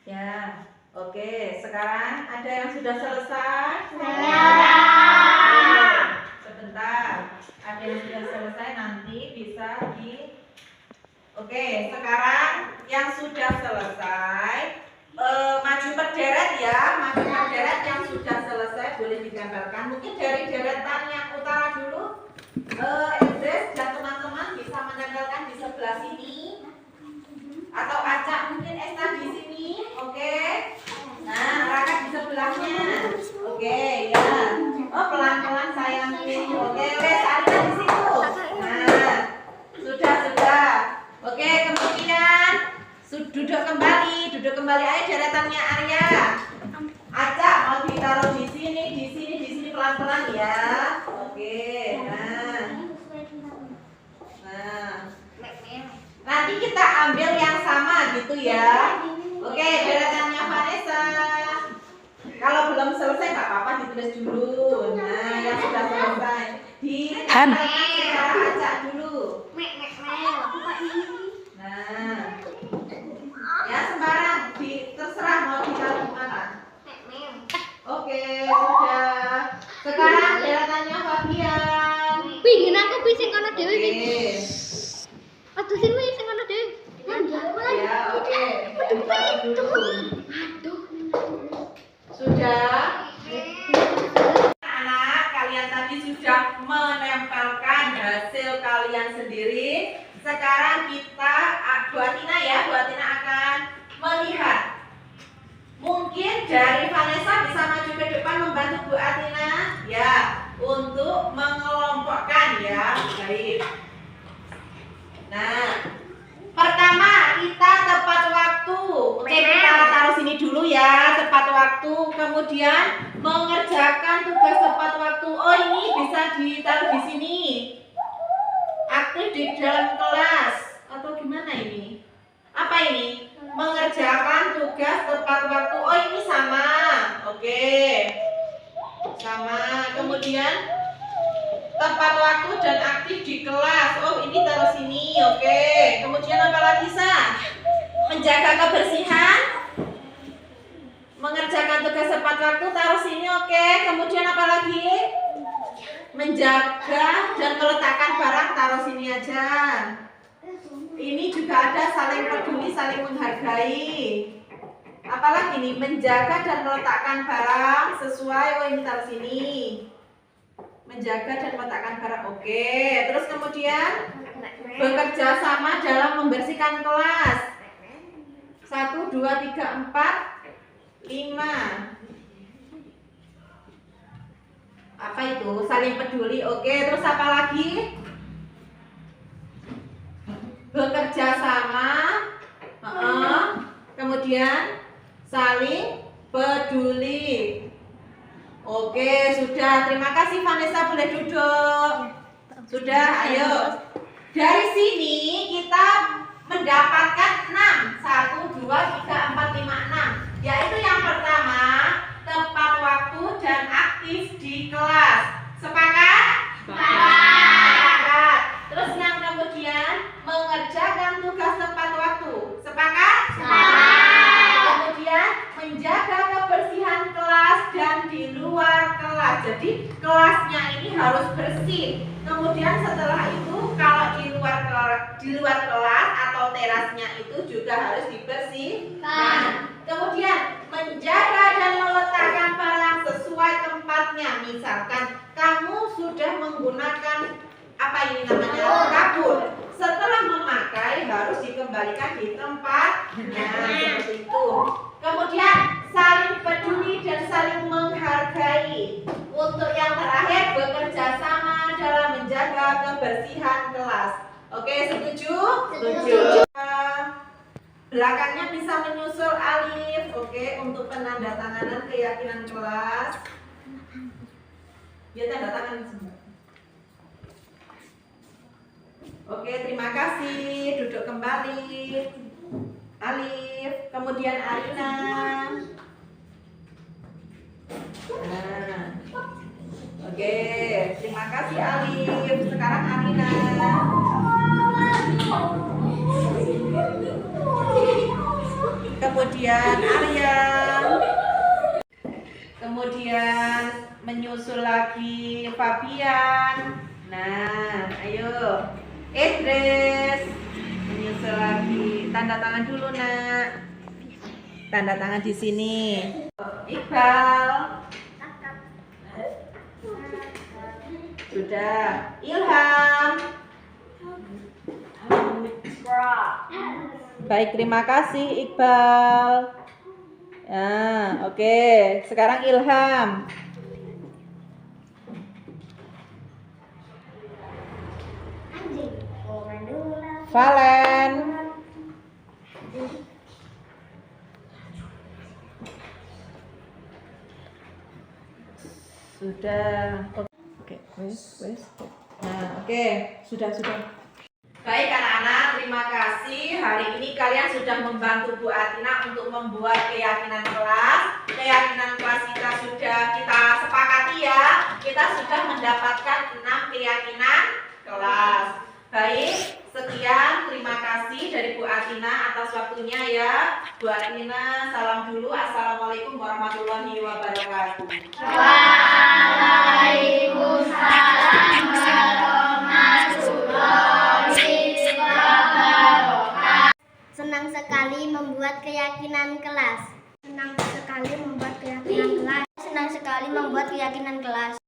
Ya, oke. Sekarang ada yang sudah selesai? Saya. kan. Mungkin dari deretan yang utara dulu, Idris dan teman-teman bisa menempelkan di sebelah sini, atau Acak mungkin Esta di sini, oke? Nah, Raka di sebelahnya, oke ya. Oh pelan-pelan sayangku, oke wes ada di situ. Nah, sudah. Oke, kemudian duduk kembali ayo deretannya Arya. Acak mau ditaruh di sini pelan-pelan ya. Oke, nah. Nanti kita ambil yang sama gitu ya. Oke, deretannya Vanessa. Kalau belum selesai nggak apa-apa ditulis dulu. Nah, yang sudah selesai di secara Acak dulu. Nah, ya sembarang terserah mau ditaruh di mana. Oke, sudah. Sekarang deretannya Fabian. Pingin aku pising kono dhewe Oke. iki. Aduh sing wis sing kono dhewe. Ya, oke. Ditaruh dulu. Sudah. Anak, kalian tadi sudah menempelkan hasil kalian sendiri. Sekarang kita, Bu Atina akan melihat. Mungkin dari Vanessa bisa maju ke depan membantu Bu Atina ya untuk mengelompokkan ya. Baik. Nah, pertama kita tepat waktu. Oke, kita taruh sini dulu ya, tepat waktu. Kemudian mengerjakan tugas tepat waktu. Oh, ini bisa ditaruh di sini. Aktif di dalam kelas atau gimana ini? Apa ini? Mengerjakan tugas tepat waktu. Oh, ini sama. Oke. Sama. Kemudian tepat waktu dan aktif di kelas. Oh, ini taruh sini. Oke. Kemudian apa lagi, Sa? Menjaga kebersihan. Mengerjakan tugas tepat waktu taruh sini. Oke. Kemudian apa lagi? Menjaga dan meletakkan barang taruh sini aja. Ini juga ada saling peduli, saling menghargai. Apalagi nih, menjaga dan meletakkan barang sesuai. Oh, ini taruh sini. Menjaga dan meletakkan barang. Oke. Terus kemudian bekerja sama dalam membersihkan kelas. 1, 2, 3, 4, 5. Apa itu? Saling peduli. Oke. Terus apa lagi? Bekerja sama, kemudian saling peduli. Oke, sudah. Terima kasih Vanessa, boleh duduk. Sudah, ayo. Dari sini kita mendapatkan 6. 1, 2, 3, 4, 5, 6. Yaitu yang pertama, tepat waktu dan aktif di kelas. Sepakat? Sepakat. Terus yang kemudian mengerjakan tugas tepat waktu. Sepakat? Sepakat. Kemudian menjaga kebersihan kelas dan di luar kelas. Jadi kelasnya ini harus bersih. Kemudian setelah itu kalau di luar kelas atau terasnya itu juga harus dibersihkan. Kemudian menjaga dan meletakkan barang sesuai tempatnya. Misalkan kamu sudah menggunakan apa ini namanya kabur. Setelah memakai harus dikembalikan di tempat. Nah, seperti itu. Kemudian saling peduli dan saling menghargai. Untuk yang terakhir, bekerja sama dalam menjaga kebersihan kelas. Oke, setuju? Setuju. Belakangnya bisa menyusul alif. Oke, untuk penandatanganan keyakinan kelas. Ya, tanda tangan semua. Oke, terima kasih. Duduk kembali. Alif, kemudian Arina. Nah. Oke, terima kasih Alif. Sekarang Arina. Kemudian Aryan. Kemudian menyusul lagi Fabian. Nah, ayo. Idris. Menyusul lagi. Tanda tangan dulu, Nak. Tanda tangan di sini. Iqbal. Sudah. Ilham. Baik, terima kasih Iqbal. Ya, oke. Sekarang Ilham. Valen. Sudah. Oke, wes. Nah, oke, sudah. Baik anak-anak, terima kasih. Hari ini kalian sudah membantu Bu Atina untuk membuat keyakinan kelas. Keyakinan kelas kita sudah kita sepakati ya. Kita sudah mendapatkan 6 keyakinan kelas. Baik, sekian. Terima kasih dari Bu Atina atas waktunya ya. Bu Atina, salam dulu. Assalamualaikum warahmatullahi wabarakatuh. Senang sekali membuat keyakinan kelas. Senang sekali membuat keyakinan kelas. Senang sekali membuat keyakinan kelas.